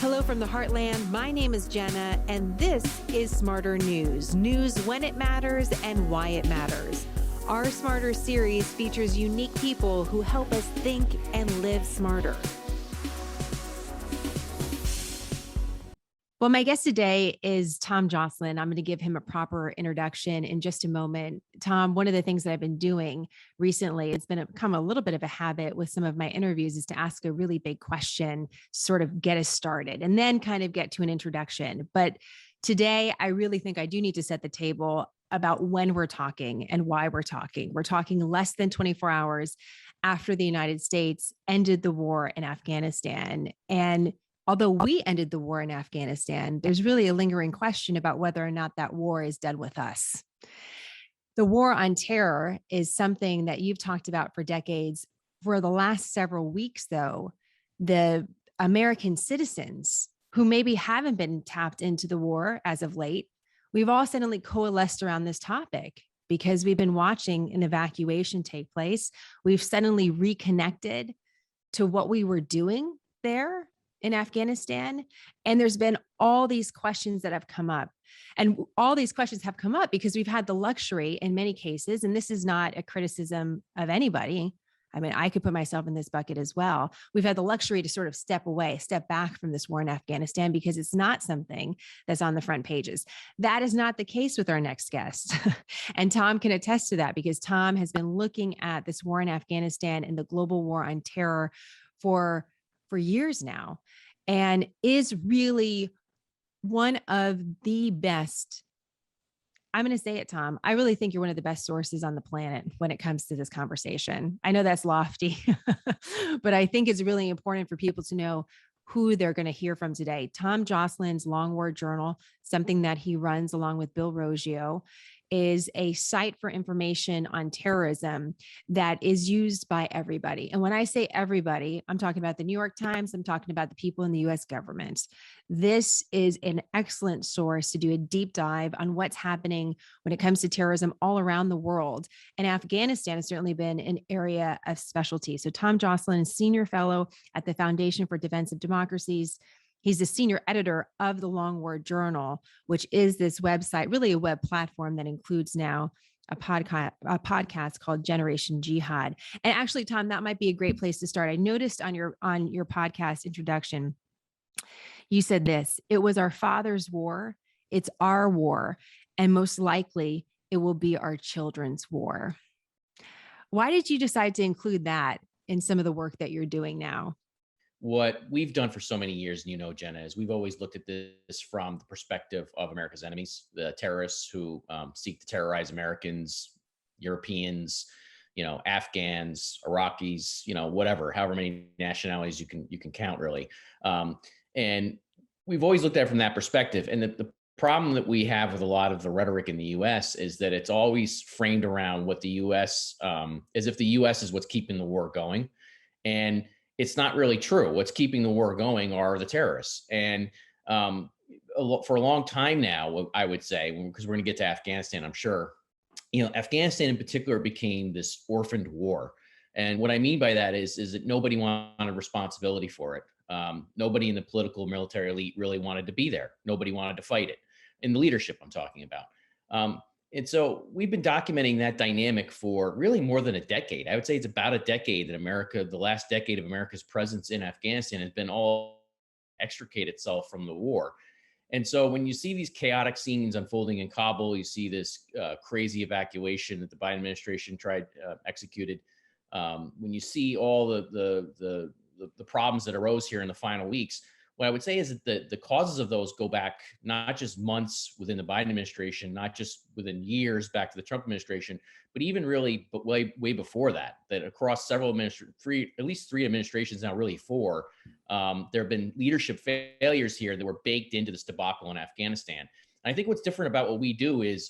Hello from the Heartland. My name is Jenna, and this is Smarter News. News when it matters and why it matters. Our Smarter series features unique people who help us think and live smarter. Well, my guest today is Tom Joscelyn. I'm going to give him a proper introduction in just a moment. Tom, one of the things that I've been doing recently, it's become a little bit of a habit with some of my interviews, is to ask a really big question, sort of get us started, and then kind of get to an introduction. But today, I really think I do need to set the table about when we're talking and why we're talking. We're talking less than 24 hours after the United States ended the war in Afghanistan. And although we ended the war in Afghanistan, there's really a lingering question about whether or not that war is dead with us. The war on terror is something that you've talked about for decades. For the last several weeks, though, the American citizens who maybe haven't been tapped into the war as of late, we've all suddenly coalesced around this topic because we've been watching an evacuation take place. We've suddenly reconnected to what we were doing there in Afghanistan. And there's been all these questions that have come up. And all these questions have come up because we've had the luxury in many cases, and this is not a criticism of anybody. I mean, I could put myself in this bucket as well. We've had the luxury to sort of step back from this war in Afghanistan because it's not something that's on the front pages. That is not the case with our next guest. And Tom can attest to that because Tom has been looking at this war in Afghanistan and the global war on terror for years now, and is really one of the best. I'm going to say it, Tom. I really think you're one of the best sources on the planet when it comes to this conversation. I know that's lofty, but I think it's really important for people to know who they're going to hear from today. Tom Joscelyn's Long War Journal, something that he runs along with Bill Roggio, is a site for information on terrorism that is used by everybody. And when I say everybody, I'm talking about the New York Times, I'm talking about the people in the US government. This is an excellent source to do a deep dive on what's happening when it comes to terrorism all around the world. And Afghanistan has certainly been an area of specialty. So Tom Joscelyn is Senior Fellow at the Foundation for Defense of Democracies. He's the senior editor of the Long War Journal, which is this website, really a web platform that includes now a podcast called Generation Jihad. And actually, Tom, that might be a great place to start. I noticed on your podcast introduction, you said this: it was our father's war, it's our war, and most likely it will be our children's war. Why did you decide to include that in some of the work that you're doing now? What we've done for so many years, and you know, Jenna, is we've always looked at this from the perspective of America's enemies, the terrorists who seek to terrorize Americans, Europeans, Afghans, Iraqis, whatever, however many nationalities you can count, really. And we've always looked at it from that perspective. And the problem that we have with a lot of the rhetoric in the U.S. is that it's always framed around what the U.S. As if the U.S. is what's keeping the war going, and it's not really true. What's keeping the war going are the terrorists. And for a long time now, I would say, because we're going to get to Afghanistan, I'm sure, Afghanistan in particular became this orphaned war. And what I mean by that is that nobody wanted responsibility for it. Nobody in the political military elite really wanted to be there. Nobody wanted to fight it. In the leadership I'm talking about. And so we've been documenting that dynamic for really more than a decade. I would say it's about a decade that the last decade of America's presence in Afghanistan has been all extricate itself from the war. And so when you see these chaotic scenes unfolding in Kabul, you see this crazy evacuation that the Biden administration executed. When you see all the problems that arose here in the final weeks, what I would say is that the causes of those go back not just months within the Biden administration, not just within years back to the Trump administration, but even really way before that across several at least three administrations now, really four, there have been leadership failures here that were baked into this debacle in Afghanistan. And I think what's different about what we do is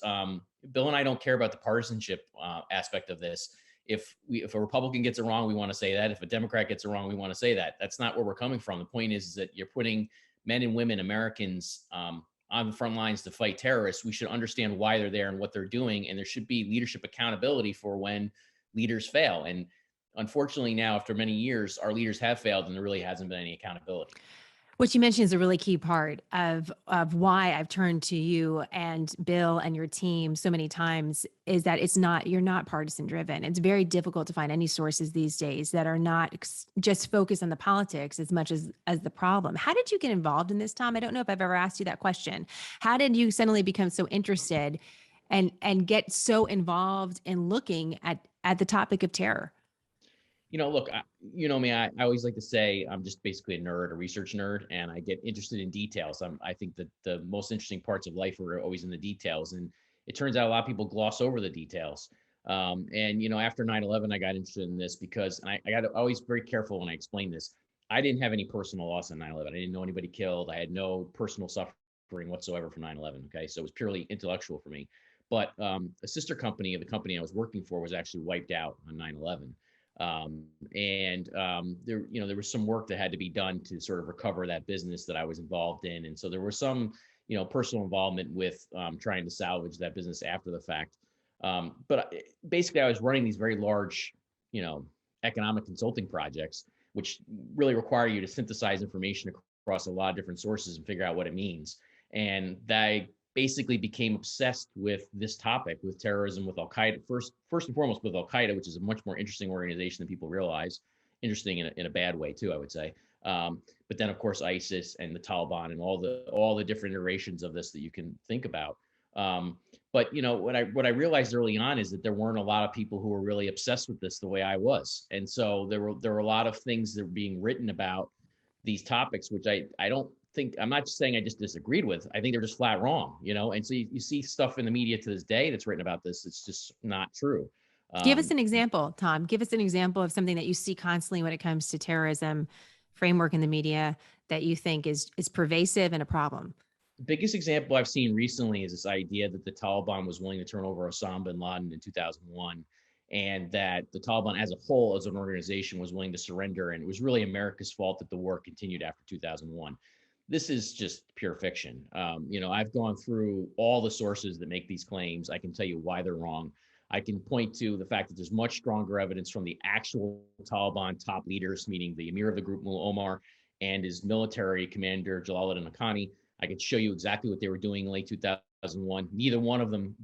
Bill and I don't care about the partisanship aspect of this. If a Republican gets it wrong, we want to say that. If a Democrat gets it wrong, we want to say that. That's not where we're coming from. The point is that you're putting men and women, Americans, on the front lines to fight terrorists. We should understand why they're there and what they're doing. And there should be leadership accountability for when leaders fail. And unfortunately now, after many years, our leaders have failed and there really hasn't been any accountability. What you mentioned is a really key part of why I've turned to you and Bill and your team so many times, is that you're not partisan driven. It's very difficult to find any sources these days that are not just focused on the politics as much as the problem. How did you get involved in this, Tom? I don't know if I've ever asked you that question. How did you suddenly become so interested and get so involved in looking at the topic of terror? Look, you know me, I always like to say I'm just basically a nerd, a research nerd, and I get interested in details. I think that the most interesting parts of life are always in the details. And it turns out a lot of people gloss over the details. After 9/11, I got interested in this because, and I got always very careful when I explain this. I didn't have any personal loss on 9/11. I didn't know anybody killed. I had no personal suffering whatsoever from 9/11. Okay. So it was purely intellectual for me. But a sister company of the company I was working for was actually wiped out on 9/11. There was some work that had to be done to sort of recover that business that I was involved in. And so there was some, personal involvement with trying to salvage that business after the fact. Basically I was running these very large, economic consulting projects, which really require you to synthesize information across a lot of different sources and figure out what it means. And I basically became obsessed with this topic, with terrorism, with Al Qaeda. First and foremost, with Al Qaeda, which is a much more interesting organization than people realize. Interesting in a bad way too, I would say. But then, of course, ISIS and the Taliban and all the different iterations of this that you can think about. But what I realized early on is that there weren't a lot of people who were really obsessed with this the way I was, and so there were a lot of things that were being written about these topics, which I don't think, I'm not saying I just disagreed with. I think they're just flat wrong, And so you see stuff in the media to this day that's written about this. It's just not true. Give us Um, an example, Tom. Give us an example of something that you see constantly when it comes to terrorism framework in the media that you think is pervasive and a problem. Biggest example I've seen recently is this idea that the Taliban was willing to turn over Osama bin Laden in 2001, and that the Taliban as a whole, as an organization, was willing to surrender. And it was really America's fault that the war continued after 2001. This is just pure fiction. I've gone through all the sources that make these claims. I can tell you why they're wrong. I can point to the fact that there's much stronger evidence from the actual Taliban top leaders, meaning the emir of the group, Mullah Omar, and his military commander, Jalaluddin Haqqani. I could show you exactly what they were doing in late 2001. Neither one of them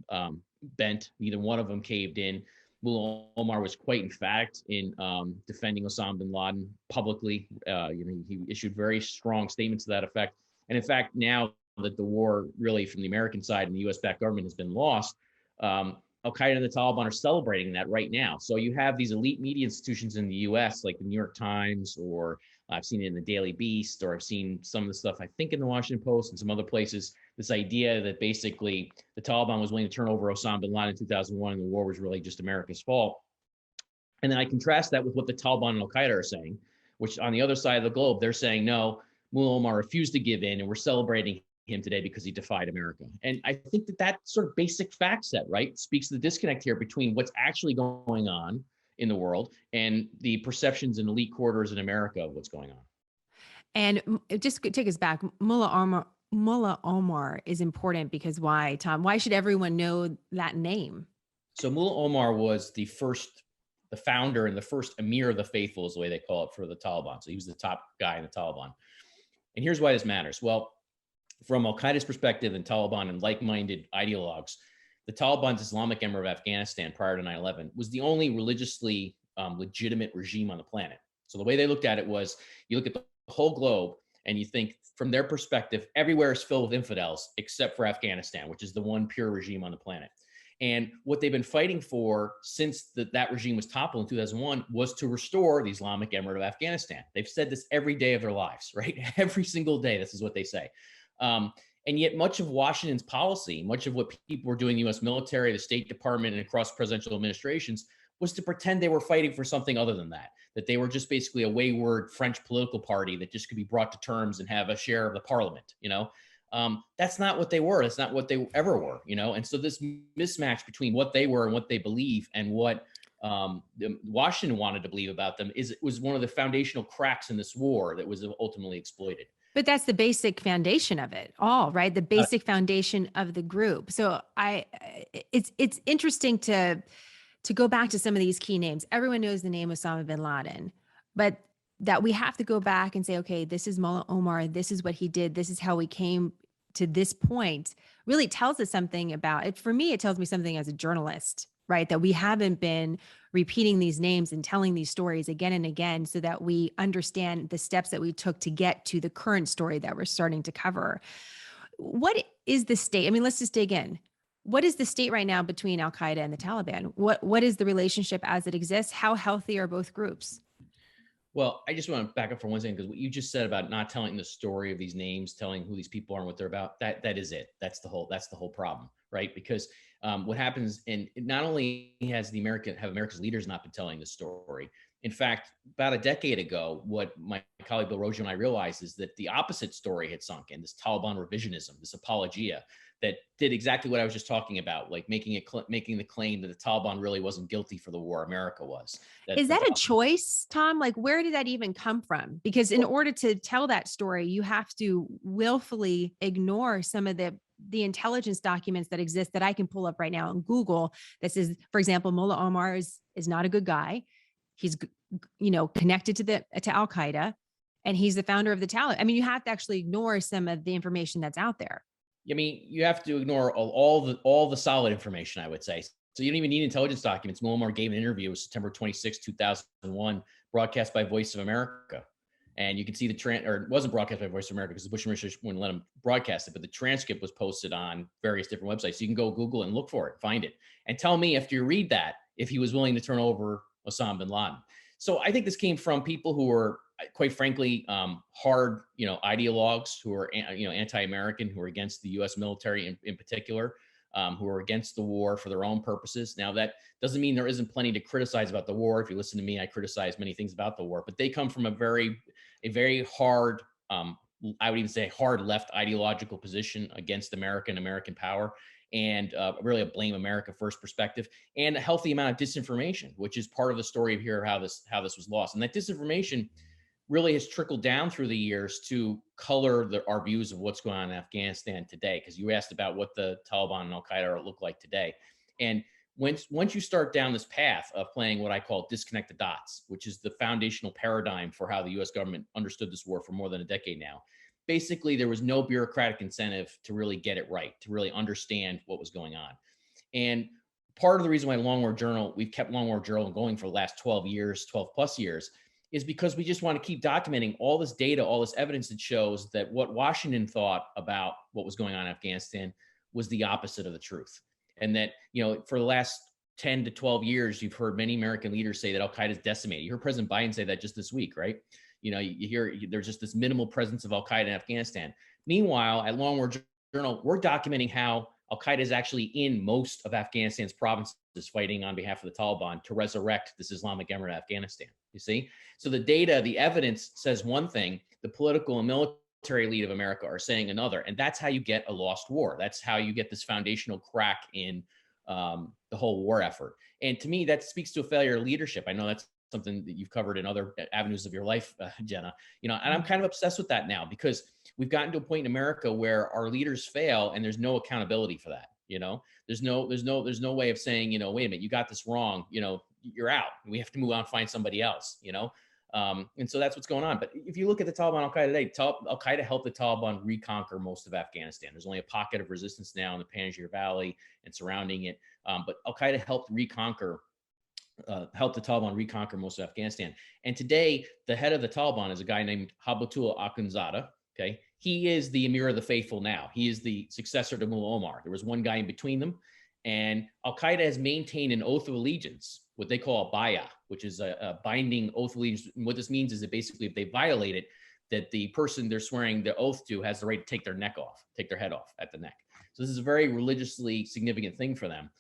bent. Neither one of them caved in. Mullah Omar was quite emphatic in defending Osama bin Laden publicly. He issued very strong statements to that effect. And in fact, now that the war really from the American side and the U.S.-backed government has been lost, Al Qaeda and the Taliban are celebrating that right now. So you have these elite media institutions in the U.S., like the New York Times, or I've seen it in the Daily Beast, or I've seen some of the stuff, I think, in the Washington Post and some other places. This idea that basically the Taliban was willing to turn over Osama bin Laden in 2001 and the war was really just America's fault. And then I contrast that with what the Taliban and Al Qaeda are saying, which on the other side of the globe, they're saying, no, Mullah Omar refused to give in, and we're celebrating him today because he defied America. And I think that sort of basic fact set, right, speaks to the disconnect here between what's actually going on in the world and the perceptions in elite quarters in America of what's going on. And just take us back. Mullah Omar is important because why, Tom? Why should everyone know that name? So Mullah Omar was the founder and the first emir of the faithful, is the way they call it, for the Taliban. So he was the top guy in the Taliban. And here's why this matters. Well, from Al Qaeda's perspective and Taliban and like-minded ideologues, the Taliban's Islamic Emir of Afghanistan prior to 9/11 was the only religiously legitimate regime on the planet. So the way they looked at it was, you look at the whole globe and you think from their perspective, everywhere is filled with infidels except for Afghanistan, which is the one pure regime on the planet. And what they've been fighting for since that regime was toppled in 2001 was to restore the Islamic Emirate of Afghanistan. They've said this every day of their lives, right? Every single day, this is what they say. And yet much of Washington's policy, much of what people were doing in the U.S. military, the State Department, and across presidential administrations was to pretend they were fighting for something other than that they were just basically a wayward French political party that just could be brought to terms and have a share of the parliament, That's not what they were. That's not what they ever were, And so this mismatch between what they were and what they believe and what Washington wanted to believe about them was one of the foundational cracks in this war that was ultimately exploited. But that's the basic foundation of it all, right? The basic foundation of the group. So it's interesting to go back to some of these key names. Everyone knows the name Osama bin Laden, but that we have to go back and say, okay, this is Mullah Omar. This is what he did. This is how we came to this point, really tells us something about it. For me, it tells me something as a journalist, right? That we haven't been repeating these names and telling these stories again and again so that we understand the steps that we took to get to the current story that we're starting to cover. What is the state? I mean, let's just dig in. What is the state right now between Al Qaeda and the Taliban? What is the relationship as it exists? How healthy are both groups? Well, I just want to back up for one second because what you just said about not telling the story of these names, telling who these people are and what they're about, that is it. That's the whole problem, right? Because what happens, and not only have America's leaders not been telling the story. In fact, about a decade ago, what my colleague Bill Roger and I realized is that the opposite story had sunk in, this Taliban revisionism, this apologia that did exactly what I was just talking about, like making the claim that the Taliban really wasn't guilty for the war, America was. That Is the that a choice, Tom? Like, where did that even come from? Because in order to tell that story, you have to willfully ignore some of the intelligence documents that exist that I can pull up right now on Google. This is, for example, Mullah Omar is not a good guy. He's connected to Al Qaeda, and he's the founder of the Taliban. I mean, you have to actually ignore some of the information that's out there. I mean, you have to ignore all the solid information, I would say. So you don't even need intelligence documents. Muammar gave an interview, it was September 26, 2001, broadcast by Voice of America. And you can see or it wasn't broadcast by Voice of America because the Bush administration wouldn't let him broadcast it, but the transcript was posted on various different websites. So you can go Google and look for it, find it, and tell me after you read that if he was willing to turn over Osama bin Laden. So I think this came from people who were, quite frankly, hard, ideologues who are, anti-American, who are against the U.S. military in particular, who are against the war for their own purposes. Now, that doesn't mean there isn't plenty to criticize about the war. If you listen to me, I criticize many things about the war, but they come from a very hard, I would even say hard left ideological position against America and American power, and really a blame America first perspective, and a healthy amount of disinformation, which is part of the story of here how this was lost. And that disinformation really has trickled down through the years to color our views of what's going on in Afghanistan today. Because you asked about what the Taliban and Al Qaeda look like today, and once you start down this path of playing what I call disconnect the dots, which is the foundational paradigm for how the U.S. government understood this war for more than a decade now, basically there was no bureaucratic incentive to really get it right, to really understand what was going on. And part of the reason why we've kept Long War Journal going for the last 12 plus years, is because we just want to keep documenting all this data, all this evidence that shows that what Washington thought about what was going on in Afghanistan was the opposite of the truth. And that, for the last 10 to 12 years, you've heard many American leaders say that Al Qaeda is decimated. You heard President Biden say that just this week, right? You hear there's just this minimal presence of Al Qaeda in Afghanistan. Meanwhile, at Long War Journal, we're documenting how Al Qaeda is actually in most of Afghanistan's provinces fighting on behalf of the Taliban to resurrect this Islamic Emirate of Afghanistan. You see? So the data, the evidence says one thing, the political and military elite of America are saying another. And that's how you get a lost war. That's how you get this foundational crack in the whole war effort. And to me, that speaks to a failure of leadership. I know that's something that you've covered in other avenues of your life, Jenna, and I'm kind of obsessed with that now because we've gotten to a point in America where our leaders fail and there's no accountability for that. There's no way of saying, wait a minute, you got this wrong, you're out. We have to move on and find somebody else, and so that's what's going on. But if you look at the Taliban, Al Qaeda today, Al Qaeda helped the Taliban reconquer most of Afghanistan. There's only a pocket of resistance now in the Panjshir Valley and surrounding it. But Al Qaeda helped the Taliban reconquer most of Afghanistan. And today, the head of the Taliban is a guy named Habatullah Akhundzada. Okay, he is the Emir of the Faithful now. He is the successor to Mullah Omar. There was one guy in between them. And Al Qaeda has maintained an oath of allegiance, what they call a bayah, which is a binding oath of allegiance. And what this means is that basically, if they violate it, that the person they're swearing the oath to has the right to take their head off at the neck. So this is a very religiously significant thing for them.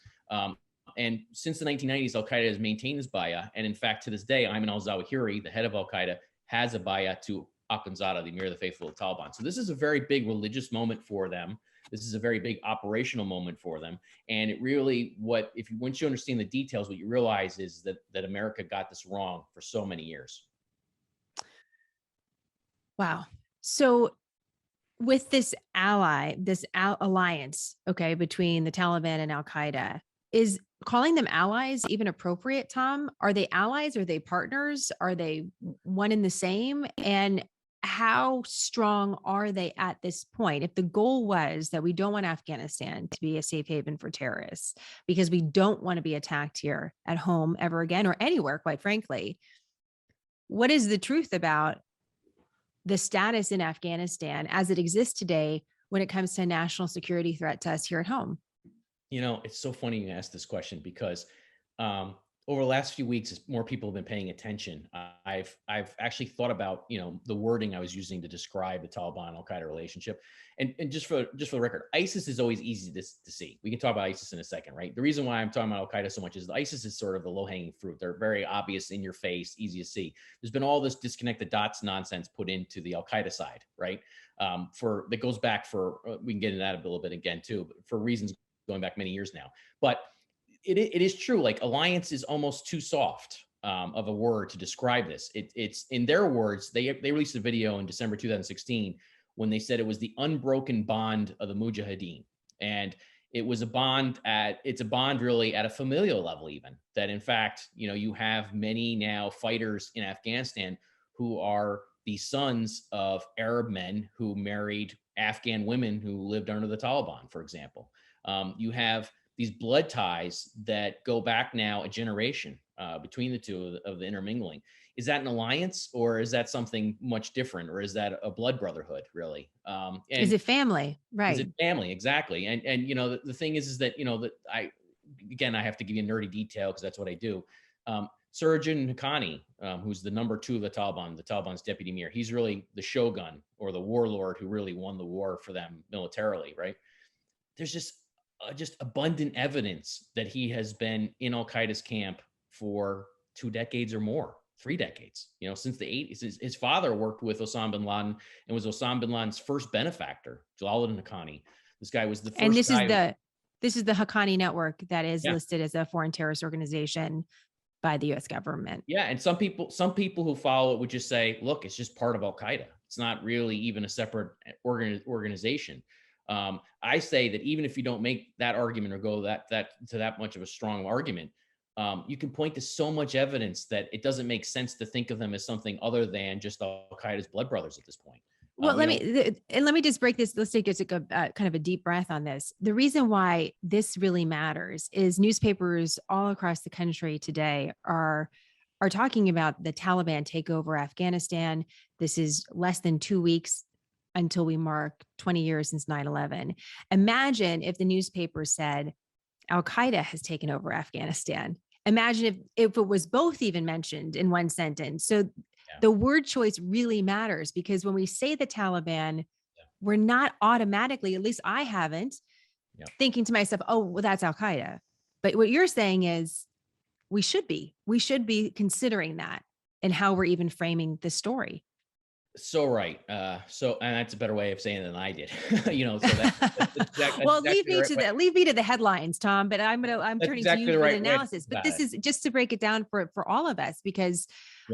And since the 1990s, Al Qaeda has maintained this bayah. And in fact, to this day, Ayman al-Zawahiri, the head of Al Qaeda, has a bayah to Akhundzada, the Emir of the Faithful of Taliban. So this is a very big religious moment for them. This is a very big operational moment for them. And it really, once you understand the details, what you realize is that America got this wrong for so many years. Wow. So with this alliance, okay, between the Taliban and Al Qaeda, is calling them allies even appropriate, Tom? Are they allies? Are they partners? Are they one and the same? And how strong are they at this point? If the goal was that we don't want Afghanistan to be a safe haven for terrorists because we don't want to be attacked here at home ever again or anywhere, quite frankly, what is the truth about the status in Afghanistan as it exists today when it comes to a national security threat to us here at home? It's so funny you asked this question because over the last few weeks, as more people have been paying attention, I've actually thought about the wording I was using to describe the Taliban Al Qaeda relationship, and just for the record, ISIS is always easy to see. We can talk about ISIS in a second, right? The reason why I'm talking about Al Qaeda so much is ISIS is sort of the low hanging fruit. They're very obvious, in your face, easy to see. There's been all this disconnect the dots nonsense put into the Al Qaeda side, right? That goes back we can get into that a little bit again too, but for reasons going back many years now. But it is true. Like, alliance is almost too soft of a word to describe this. It's in their words. They released a video in December 2016 when they said it was the unbroken bond of the Mujahideen, and it was a bond it's a bond really at a familial level, even that in fact you have many now fighters in Afghanistan who are the sons of Arab men who married Afghan women who lived under the Taliban, for example. You have these blood ties that go back now a generation between the two of the intermingling. Is that an alliance, or is that something much different, or is that a blood brotherhood, really? Is it family? Is Right. it family? Exactly. And the thing is that that I have to give you a nerdy detail because that's what I do. Surajun Haqqani, who's the number 2 of the Taliban's deputy emir, he's really the shogun or the warlord who really won the war for them militarily, right? There's just abundant evidence that he has been in Al Qaeda's camp for 2 decades or more, 3 decades. Since the 80s. His father worked with Osama bin Laden and was Osama bin Laden's first benefactor, Joslin Haqqani. This guy was the first. And this guy. This is the Haqqani network that is Yeah. listed as a foreign terrorist organization by the U.S. government. Yeah, and some people who follow it would just say, look, it's just part of Al Qaeda. It's not really even a separate organization. I say that even if you don't make that argument or go that much of a strong argument, you can point to so much evidence that it doesn't make sense to think of them as something other than just Al Qaeda's blood brothers at this point. Well, let me just break this. Let's take a kind of a deep breath on this. The reason why this really matters is newspapers all across the country today are talking about the Taliban takeover Afghanistan. This is less than 2 weeks until we mark 20 years since 9/11. Imagine if the newspaper said Al Qaeda has taken over Afghanistan. Imagine if it was both even mentioned in one sentence. So the word choice really matters, because when we say the Taliban, we're not automatically, at least I haven't, thinking to myself, oh, well, that's Al Qaeda. But what you're saying is we should be considering that and how we're even framing the story. So right. And that's a better way of saying it than I did. That's exactly, well, exactly leave me to the headlines, Tom. But I'm turning exactly to you for right the analysis. But this is just to break it down for all of us, because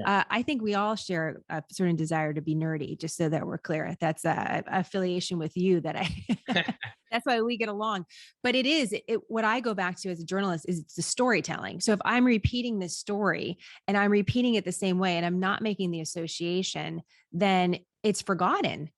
I think we all share a certain desire to be nerdy. Just so that we're clear, that's a affiliation with you that that's why we get along. But what I go back to as a journalist is it's the storytelling. So if I'm repeating this story and I'm repeating it the same way and I'm not making the association, then it's forgotten.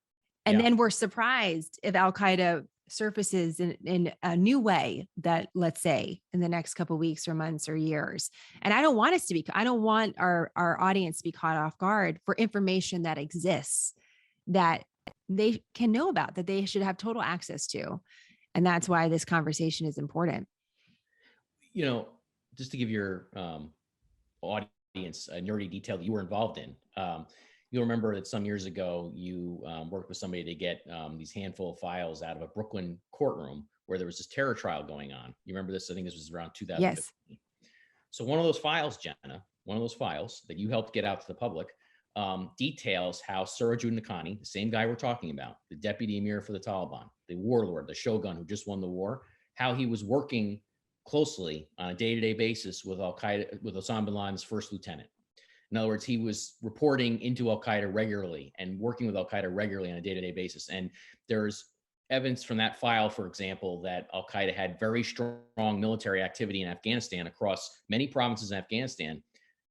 And then we're surprised if Al Qaeda surfaces in a new way that, let's say, in the next couple of weeks or months or years. And I don't want our audience to be caught off guard for information that exists that they can know about, that they should have total access to. And that's why this conversation is important. Just to give your audience a nerdy detail that you were involved in. You'll remember that some years ago, you worked with somebody to get these handful of files out of a Brooklyn courtroom where there was this terror trial going on. You remember this? I think this was around 2015. Yes. So one of those files, Jenna, that you helped get out to the public, details how Surajun Haqqani, the same guy we're talking about, the deputy emir for the Taliban, the warlord, the shogun who just won the war, how he was working closely on a day-to-day basis with Al Qaeda, with Osama bin Laden's first lieutenant. In other words, he was reporting into Al Qaeda regularly and working with Al Qaeda regularly on a day-to-day basis. And there's evidence from that file, for example, that Al Qaeda had very strong military activity in Afghanistan across many provinces in Afghanistan,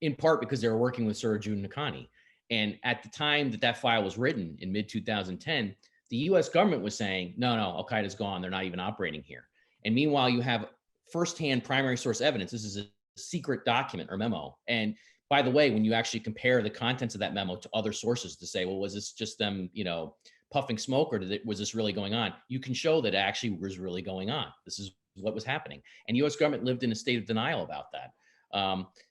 in part because they were working with Sirajud Nakhani. And at the time that that file was written in mid 2010, the US government was saying, no, Al Qaeda's gone. They're not even operating here. And meanwhile, you have firsthand primary source evidence. This is a secret document or memo. And by the way, when you actually compare the contents of that memo to other sources to say, well, was this just them, puffing smoke, or was this really going on? You can show that it actually was really going on. This is what was happening. And the US government lived in a state of denial about that.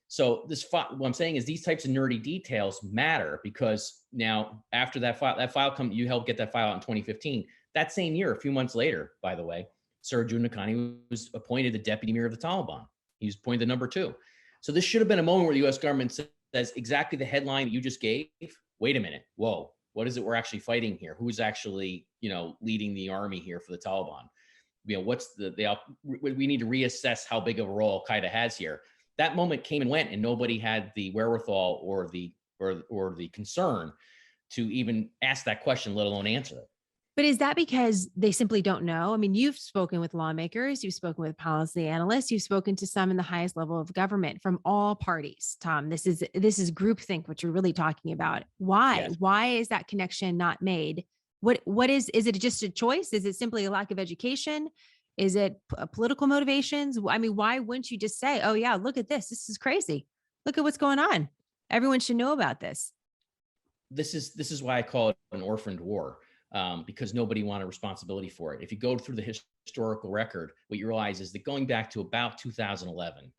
So what I'm saying is these types of nerdy details matter, because now after that file you helped get that file out in 2015. That same year, a few months later, by the way, Sirajud Nakhani was appointed the deputy emir of the Taliban. He was appointed the number 2. So this should have been a moment where the US government says exactly the headline that you just gave. Wait a minute. Whoa, what is it we're actually fighting here? Who's actually, leading the army here for the Taliban? What's we need to reassess how big of a role Al Qaeda has here. That moment came and went, and nobody had the wherewithal or the concern to even ask that question, let alone answer it. But is that because they simply don't know? I mean, you've spoken with lawmakers, you've spoken with policy analysts, you've spoken to some in the highest level of government from all parties. Tom, this is groupthink, what you're really talking about. Why? Yes. Why is that connection not made? What is it just a choice? Is it simply a lack of education? Is it political motivations? I mean, why wouldn't you just say, oh yeah, look at this. This is crazy. Look at what's going on. Everyone should know about this. This is why I call it an orphaned war. Because nobody wanted responsibility for it. If you go through the historical record, what you realize is that going back to about 2011,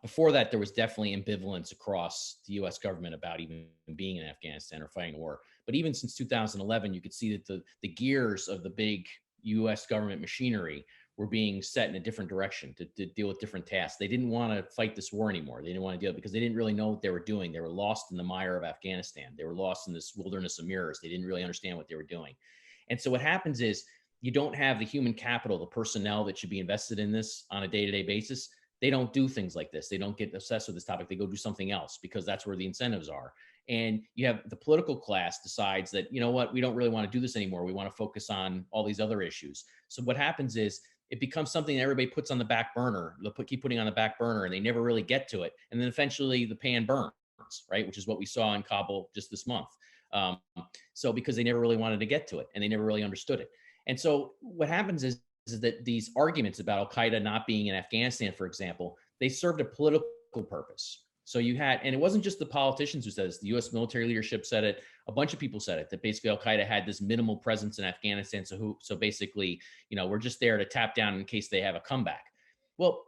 before that, there was definitely ambivalence across the US government about even being in Afghanistan or fighting a war. But even since 2011, you could see that the gears of the big US government machinery were being set in a different direction to deal with different tasks. They didn't want to fight this war anymore. They didn't want to deal because they didn't really know what they were doing. They were lost in the mire of Afghanistan. They were lost in this wilderness of mirrors. They didn't really understand what they were doing. And so what happens is you don't have the human capital, the personnel that should be invested in this on a day-to-day basis. They don't do things like this. They don't get obsessed with this topic. They go do something else because that's where the incentives are. And you have the political class decides that, you know what, we don't really want to do this anymore. We want to focus on all these other issues. So what happens is it becomes something that everybody puts on the back burner. They'll keep putting on the back burner, and they never really get to it. And then eventually the pan burns, right? Which is what we saw in Kabul just this month. So because they never really wanted to get to it and they never really understood it. And so what happens is that these arguments about Al Qaeda not being in Afghanistan, for example, they served a political purpose. So you had, and it wasn't just the politicians who said this, the US military leadership said it, a bunch of people said it, that basically Al Qaeda had this minimal presence in Afghanistan. So basically, we're just there to tap down in case they have a comeback. Well,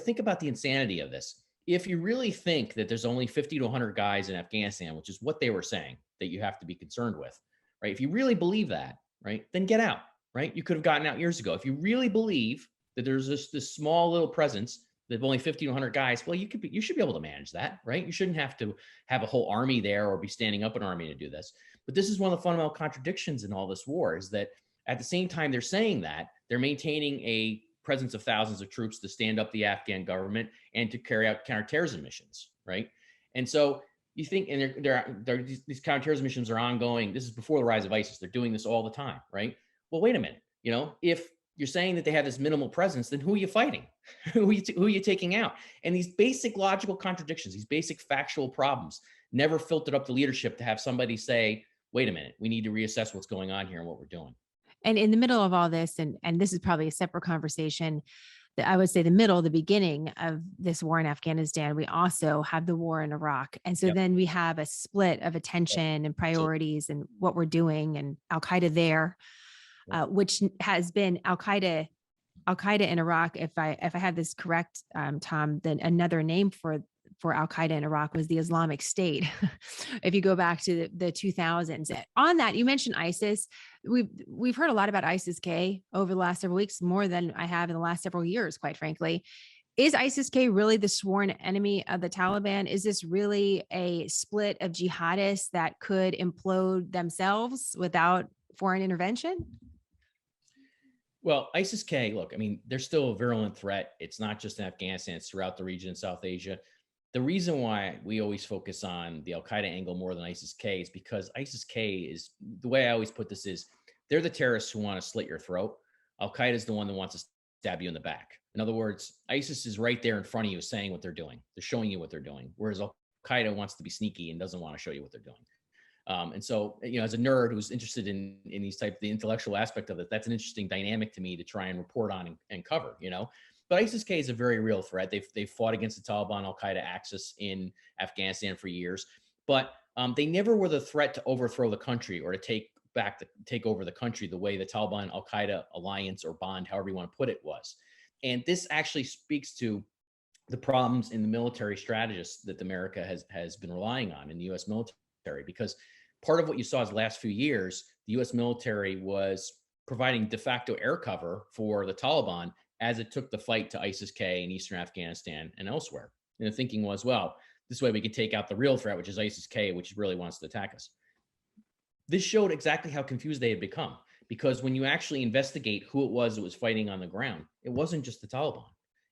think about the insanity of this. If you really think that there's only 50 to 100 guys in Afghanistan, which is what they were saying that you have to be concerned with, right? If you really believe that, right, then get out, right? You could have gotten out years ago. If you really believe that there's this small little presence, of only 50 to 100 guys, well, you should be able to manage that, right? You shouldn't have to have a whole army there or be standing up an army to do this. But this is one of the fundamental contradictions in all this war, is that at the same time they're saying that, they're maintaining a presence of thousands of troops to stand up the Afghan government and to carry out counterterrorism missions, right? And so you think, and these counterterrorism missions are ongoing. This is before the rise of ISIS. They're doing this all the time, right? Well, wait a minute. If you're saying that they have this minimal presence, then who are you fighting? who are you taking out? And these basic logical contradictions, these basic factual problems never filtered up to leadership to have somebody say, wait a minute, we need to reassess what's going on here and what we're doing. And in the middle of all this, and this is probably a separate conversation, that I would say the beginning of this war in Afghanistan, we also have the war in Iraq. And so then we have a split of attention and priorities and what we're doing, and Al Qaeda there. Which has been Al Qaeda in Iraq. If I have this correct, Tom, then another name for Al Qaeda in Iraq was the Islamic State. If you go back to the 2000s, on that you mentioned ISIS. We've heard a lot about ISIS-K over the last several weeks, more than I have in the last several years, quite frankly. Is ISIS-K really the sworn enemy of the Taliban? Is this really a split of jihadists that could implode themselves without foreign intervention? Well, ISIS-K, look, I mean, they're still a virulent threat. It's not just in Afghanistan, it's throughout the region in South Asia. The reason why we always focus on the Al-Qaeda angle more than ISIS-K is because ISIS-K is, the way I always put this is, They're the terrorists who want to slit your throat. Al-Qaeda is the one that wants to stab you in the back. In other words, ISIS is right there in front of you saying what they're doing. They're showing you what they're doing. Whereas Al-Qaeda wants to be sneaky and doesn't want to show you what they're doing. And so, as a nerd who's interested in these the intellectual aspect of it, that's an interesting dynamic to me to try and report on and cover, But ISIS-K is a very real threat. They've fought against the Taliban Al-Qaeda axis in Afghanistan for years, but they never were the threat to overthrow the country or to take over the country the way the Taliban Al-Qaeda alliance or bond, however you want to put it, was. And this actually speaks to the problems in the military strategists that America has been relying on in the U.S. military, because part of what you saw is the last few years, the U.S. military was providing de facto air cover for the Taliban as it took the fight to ISIS-K in eastern Afghanistan and elsewhere. And the thinking was, well, this way we can take out the real threat, which is ISIS-K, which really wants to attack us. This showed exactly how confused they had become, because when you actually investigate who it was that was fighting on the ground, it wasn't just the Taliban.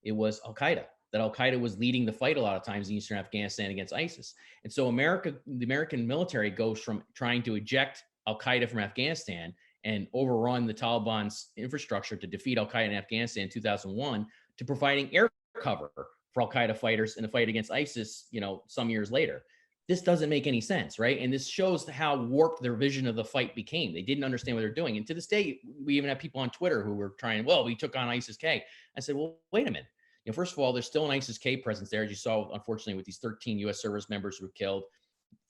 It was Al-Qaeda. That Al-Qaeda was leading the fight a lot of times in eastern Afghanistan against ISIS. And so the American military goes from trying to eject Al-Qaeda from Afghanistan and overrun the Taliban's infrastructure to defeat Al-Qaeda in Afghanistan in 2001 to providing air cover for Al-Qaeda fighters in the fight against ISIS, some years later. This doesn't make any sense, right? And this shows how warped their vision of the fight became. They didn't understand what they're doing. And to this day, we even have people on Twitter who were trying, well, we took on ISIS-K. I said, well, wait a minute. First of all, there's still an ISIS-K presence there, as you saw, unfortunately, with these 13 U.S. service members who were killed,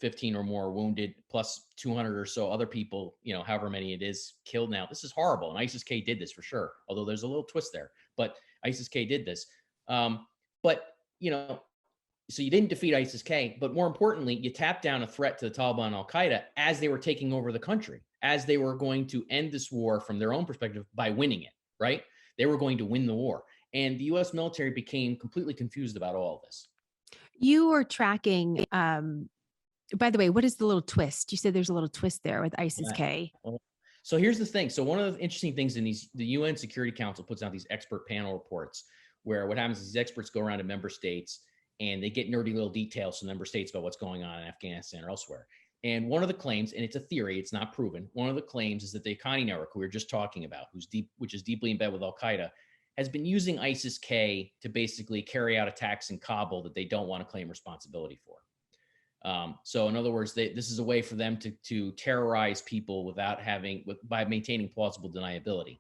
15 or more wounded, plus 200 or so other people, however many it is, killed now. This is horrible. And ISIS-K did this for sure, although there's a little twist there. But ISIS-K did this. So you didn't defeat ISIS-K, but more importantly, you tapped down a threat to the Taliban and Al-Qaeda as they were taking over the country, as they were going to end this war from their own perspective by winning it, right? They were going to win the war. And the U.S. military became completely confused about all of this. You were tracking, by the way, what is the little twist? You said there's a little twist there with ISIS-K. So here's the thing. So one of the interesting things in the UN Security Council puts out these expert panel reports where what happens is these experts go around to member states and they get nerdy little details from member states about what's going on in Afghanistan or elsewhere. And one of the claims, and it's a theory, it's not proven, one of the claims is that the Haqqani network, who we were just talking about, which is deeply embedded with Al-Qaeda, has been using ISIS-K to basically carry out attacks in Kabul that they don't want to claim responsibility for. So in other words, this is a way for them to terrorize people by maintaining plausible deniability.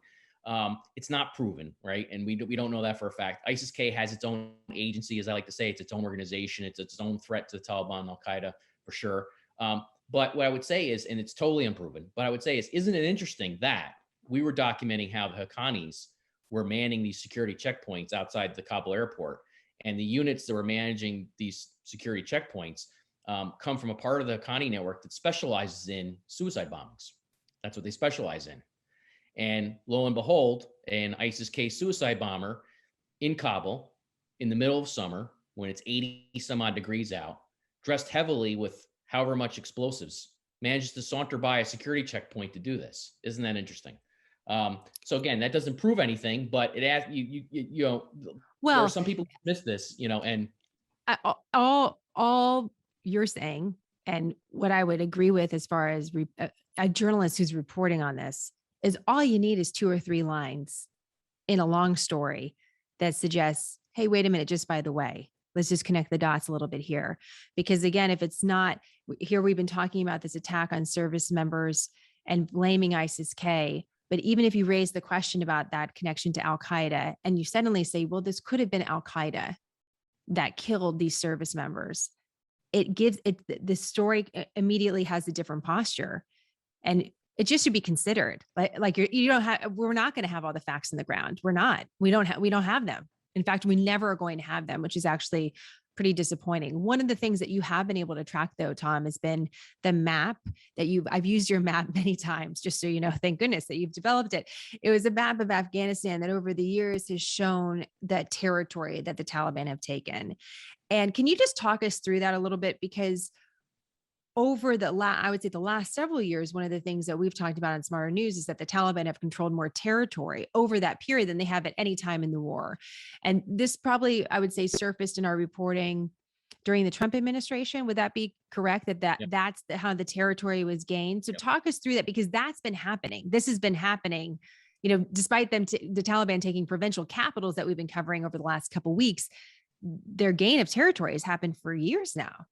It's not proven, right? And we don't know that for a fact. ISIS-K has its own agency, as I like to say. It's its own organization. It's its own threat to the Taliban and Al-Qaeda for sure. But what I would say is, and it's totally unproven, but I would say is, isn't it interesting that we were documenting how the Haqqanis were manning these security checkpoints outside the Kabul airport, and the units that were managing these security checkpoints come from a part of the Haqqani network that specializes in suicide bombings. That's what they specialize in. And lo and behold, an ISIS-K suicide bomber in Kabul in the middle of summer, when it's 80 some odd degrees out, dressed heavily with however much explosives, manages to saunter by a security checkpoint to do this. Isn't that interesting? So again, that doesn't prove anything, but it adds, there are some people who miss this, and all you're saying, and what I would agree with as far as a journalist who's reporting on this, is all you need is 2 or 3 lines in a long story that suggests, hey, wait a minute, just by the way, let's just connect the dots a little bit here. Because again, if it's not, here we've been talking about this attack on service members and blaming ISIS-K, but even if you raise the question about that connection to Al-Qaeda and you suddenly say, well, this could have been Al-Qaeda that killed these service members, the story immediately has a different posture. And it just should be considered. We're not going to have all the facts in the ground. We don't have them. In fact, we never are going to have them, which is actually pretty disappointing. One of the things that you have been able to track though, Tom, has been the map that I've used your map many times, just so you know, thank goodness that you've developed it. It was a map of Afghanistan that over the years has shown that territory that the Taliban have taken. And can you just talk us through that a little bit? Because over I would say the last several years, one of the things that we've talked about on Smarter News is that the Taliban have controlled more territory over that period than they have at any time in the war. And this probably, I would say, surfaced in our reporting during the Trump administration. Would that be correct? Yep. That's how the territory was gained. So Yep. talk us through that, because that's been happening. This has been happening, despite them, the Taliban taking provincial capitals that we've been covering over the last couple of weeks. Their gain of territory has happened for years now.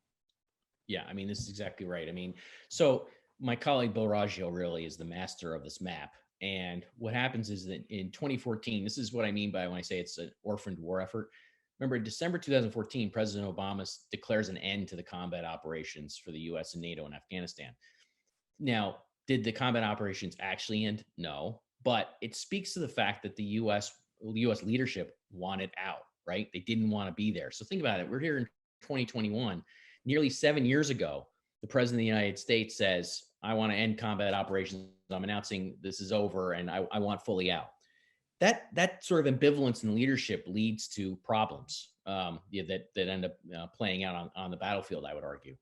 Yeah, I mean, this is exactly right. I mean, so my colleague Bill Raggio really is the master of this map. And what happens is that in 2014, this is what I mean by when I say it's an orphaned war effort. Remember, in December 2014, President Obama declares an end to the combat operations for the US and NATO in Afghanistan. Now, did the combat operations actually end? No, but it speaks to the fact that the US leadership wanted out, right? They didn't want to be there. So think about it. We're here in 2021, nearly 7 years ago. The president of the United States says, I want to end combat operations. I'm announcing this is over and I want fully out. That sort of ambivalence in leadership leads to problems that end up playing out on the battlefield, I would argue.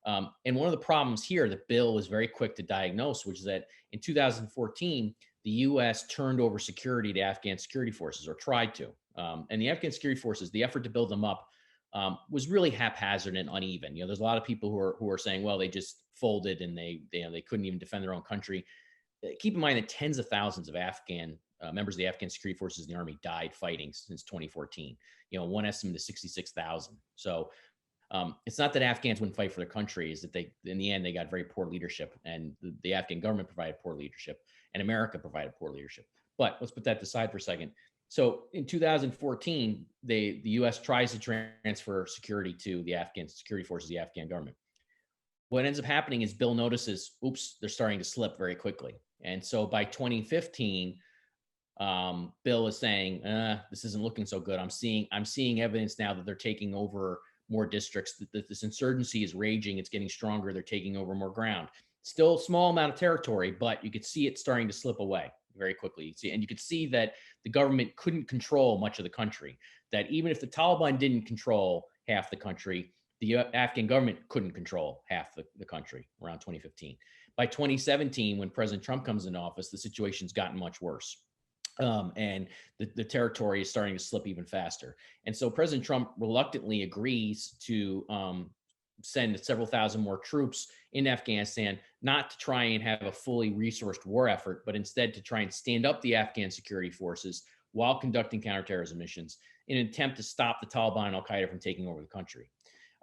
And one of the problems here that Bill was very quick to diagnose, which is that in 2014, the U.S. turned over security to Afghan security forces, or tried to. And the Afghan security forces, the effort to build them up was really haphazard and uneven. There's a lot of people who are saying, well, they just folded and they couldn't even defend their own country. Keep in mind that tens of thousands of Afghan members of the Afghan security forces in the army died fighting since 2014. One estimate is 66,000. So it's not that Afghans wouldn't fight for their country, is that in the end, they got very poor leadership, and the Afghan government provided poor leadership, and America provided poor leadership. But let's put that aside for a second. So in 2014, the U.S. tries to transfer security to the Afghan security forces, the Afghan government. What ends up happening is Bill notices, oops, they're starting to slip very quickly. And so by 2015, Bill is saying, this isn't looking so good. I'm seeing evidence now that they're taking over more districts, that this insurgency is raging. It's getting stronger. They're taking over more ground. Still a small amount of territory, but you could see it starting to slip away very quickly. And you could see that the government couldn't control much of the country, that even if the Taliban didn't control half the country, the Afghan government couldn't control half the country around 2015. By 2017, when President Trump comes into office, the situation's gotten much worse. And the territory is starting to slip even faster. And so President Trump reluctantly agrees to send several thousand more troops in Afghanistan, not to try and have a fully resourced war effort, but instead to try and stand up the Afghan security forces while conducting counterterrorism missions in an attempt to stop the Taliban and Al-Qaeda from taking over the country.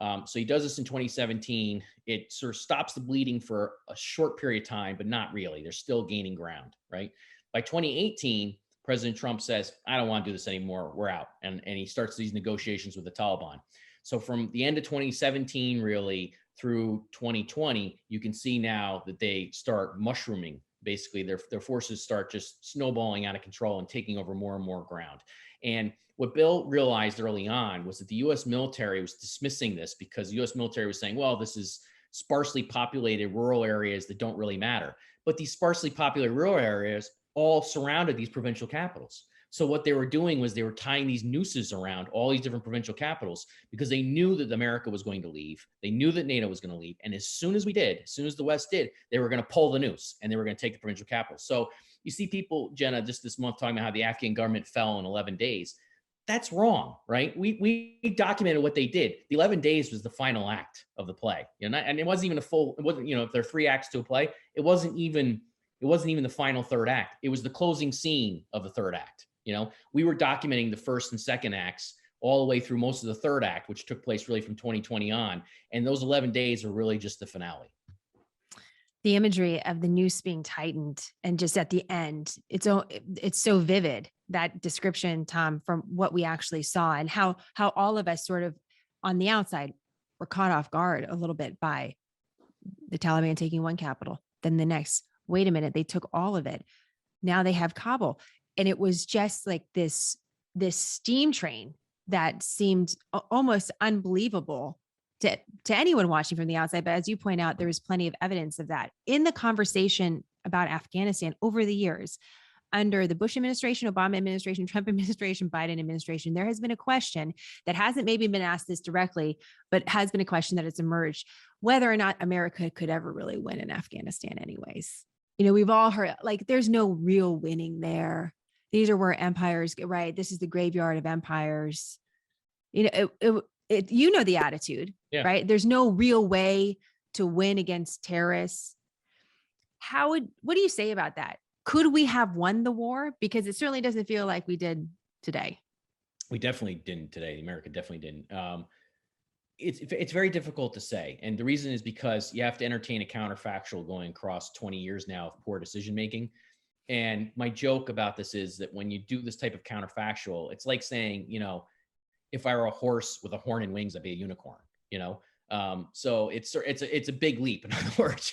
So he does this in 2017. It sort of stops the bleeding for a short period of time, but not really. They're still gaining ground, right? By 2018, President Trump says, I don't want to do this anymore. We're out. And he starts these negotiations with the Taliban. So from the end of 2017, really through 2020, you can see now that they start mushrooming. Basically, their forces start just snowballing out of control and taking over more and more ground. And what Bill realized early on was that the U.S. military was dismissing this, because the U.S. military was saying, well, this is sparsely populated rural areas that don't really matter. But these sparsely populated rural areas all surrounded these provincial capitals. So what they were doing was they were tying these nooses around all these different provincial capitals, because they knew that America was going to leave. They knew that NATO was going to leave. And as soon as the West did, they were going to pull the noose and they were going to take the provincial capitals. So you see people, Jenna, just this month talking about how the Afghan government fell in 11 days. That's wrong, right? We documented what they did. The 11 days was the final act of the play. And it wasn't even if there are 3 acts to a play, it wasn't even the final third act. It was the closing scene of the third act. We were documenting the first and second acts all the way through most of the third act, which took place really from 2020 on. And those 11 days are really just the finale. The imagery of the noose being tightened and just at the end, it's so vivid, that description, Tom, from what we actually saw, and how all of us sort of on the outside were caught off guard a little bit by the Taliban taking one capital, then the next. Wait a minute, they took all of it. Now they have Kabul. And it was just like this steam train that seemed almost unbelievable to anyone watching from the outside. But as you point out, there was plenty of evidence of that in the conversation about Afghanistan over the years. Under the Bush administration, Obama administration, Trump administration, Biden administration, there has been a question that hasn't maybe been asked this directly, but has been a question that has emerged, whether or not America could ever really win in Afghanistan anyways. We've all heard, like, there's no real winning there. These are where empires get right. This is the graveyard of empires. you know, the attitude, Yeah. right? There's no real way to win against terrorists. What do you say about that? Could we have won the war? Because it certainly doesn't feel like we did today. We definitely didn't today. America definitely didn't. It's very difficult to say, and the reason is because you have to entertain a counterfactual going across 20 years now of poor decision making. And my joke about this is that when you do this type of counterfactual, it's like saying, if I were a horse with a horn and wings, I'd be a unicorn. So it's a big leap. In other words,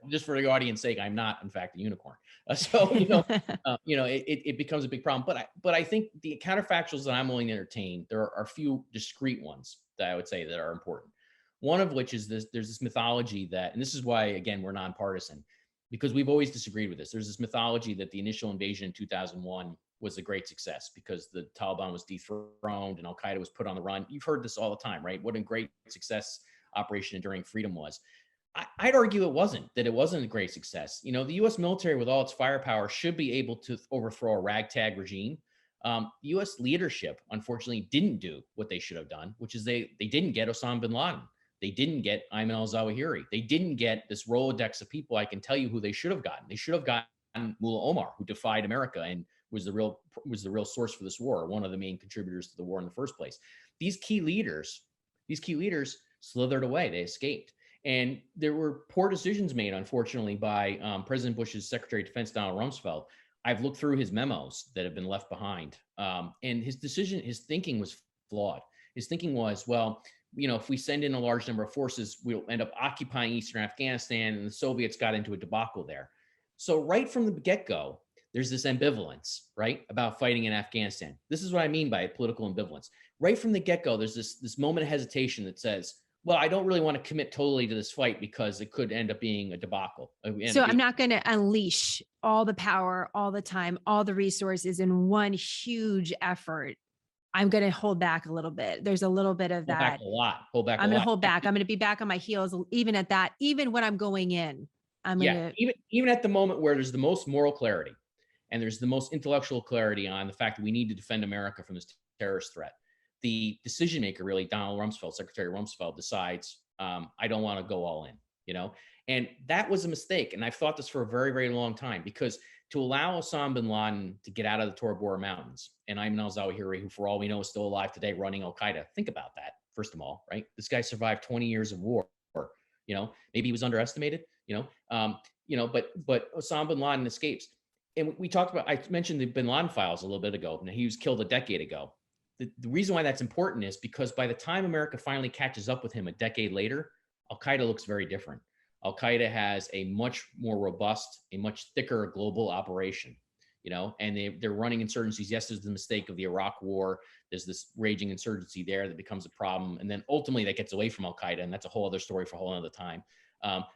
just for the audience sake, I'm not in fact a unicorn. It becomes a big problem. But I think the counterfactuals that I'm willing to entertain, there are a few discrete ones that I would say that are important. One of which is there's this mythology that, and this is why, again, we're nonpartisan, because we've always disagreed with this. There's this mythology that the initial invasion in 2001 was a great success because the Taliban was dethroned and Al Qaeda was put on the run. You've heard this all the time, right? What a great success Operation Enduring Freedom was. I'd argue it wasn't a great success. The U.S. military, with all its firepower, should be able to overthrow a ragtag regime. U.S. leadership, unfortunately, didn't do what they should have done, which is they didn't get Osama bin Laden. They didn't get Ayman al-Zawahiri. They didn't get this Rolodex of people. I can tell you who they should have gotten. They should have gotten Mullah Omar, who defied America and was the real source for this war, one of the main contributors to the war in the first place. These key leaders slithered away. They escaped. And there were poor decisions made, unfortunately, by President Bush's Secretary of Defense, Donald Rumsfeld. I've looked through his memos that have been left behind. And his thinking was flawed. His thinking was, well, if we send in a large number of forces, we'll end up occupying Eastern Afghanistan, and the Soviets got into a debacle there. So right from the get-go, there's this ambivalence, right, about fighting in Afghanistan. This is what I mean by political ambivalence. Right from the get-go, there's this moment of hesitation that says, well, I don't really want to commit totally to this fight because it could end up being a debacle. So I'm not going to unleash all the power, all the time, all the resources in one huge effort. I'm going to hold back a little bit. There's a little bit of that. Hold back. I'm going to hold back. I'm going to be back on my heels, even at that, even when I'm going in. Even at the moment where there's the most moral clarity and there's the most intellectual clarity on the fact that we need to defend America from this terrorist threat. The decision maker, really, Donald Rumsfeld, Secretary Rumsfeld, decides, I don't want to go all in, and that was a mistake. And I've thought this for a very, very long time, because to allow Osama bin Laden to get out of the Tora Bora Mountains and Ayman al-Zawahiri, who for all we know is still alive today, running Al Qaeda. Think about that, first of all, right? This guy survived 20 years of war. Maybe he was underestimated, but Osama bin Laden escapes. And I mentioned the bin Laden files a little bit ago, and he was killed a decade ago. The reason why that's important is because by the time America finally catches up with him a decade later, Al Qaeda looks very different. Al Qaeda has a much more robust, a much thicker global operation, and they're running insurgencies. Yes, there's the mistake of the Iraq War. There's this raging insurgency there that becomes a problem. And then ultimately that gets away from Al Qaeda. And that's a whole other story for a whole other time.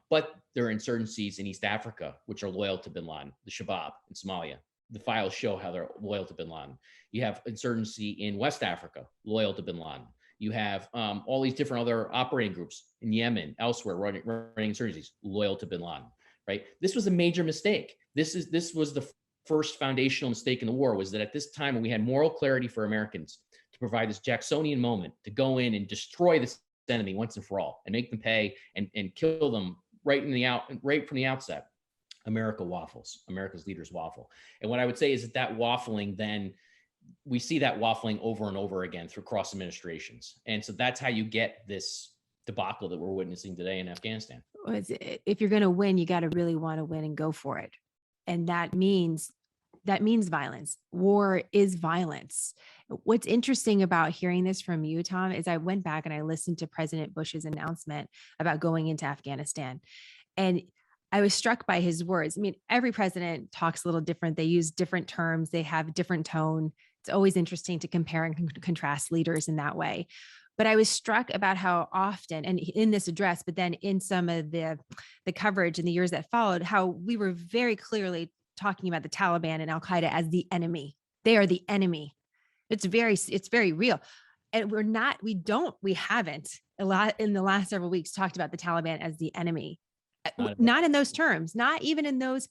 But there are insurgencies in East Africa, which are loyal to bin Laden, the Shabab in Somalia. The files show how they're loyal to bin Laden. You have insurgency in West Africa, loyal to bin Laden. You have all these different other operating groups in Yemen, elsewhere, running insurgencies, loyal to bin Laden, right? This was a major mistake. This was the first foundational mistake in the war, was that at this time when we had moral clarity for Americans to provide this Jacksonian moment to go in and destroy this enemy once and for all and make them pay and kill them right from the outset, America waffles. America's leaders waffle. And what I would say is that waffling, then we see that waffling over and over again through cross administrations. And so that's how you get this debacle that we're witnessing today in Afghanistan. If you're going to win, you got to really want to win and go for it. And that means violence. War is violence. What's interesting about hearing this from you, Tom, is I went back and I listened to President Bush's announcement about going into Afghanistan. And I was struck by his words. I mean, every president talks a little different. They use different terms. They have different tone. It's always interesting to compare and contrast leaders in that way. But I was struck about how often, and in this address, but then in some of the coverage in the years that followed, how we were very clearly talking about the Taliban and Al Qaeda as the enemy. They are the enemy. It's very real. And we haven't a lot in the last several weeks talked about the Taliban as the enemy. Not in those terms, not even in those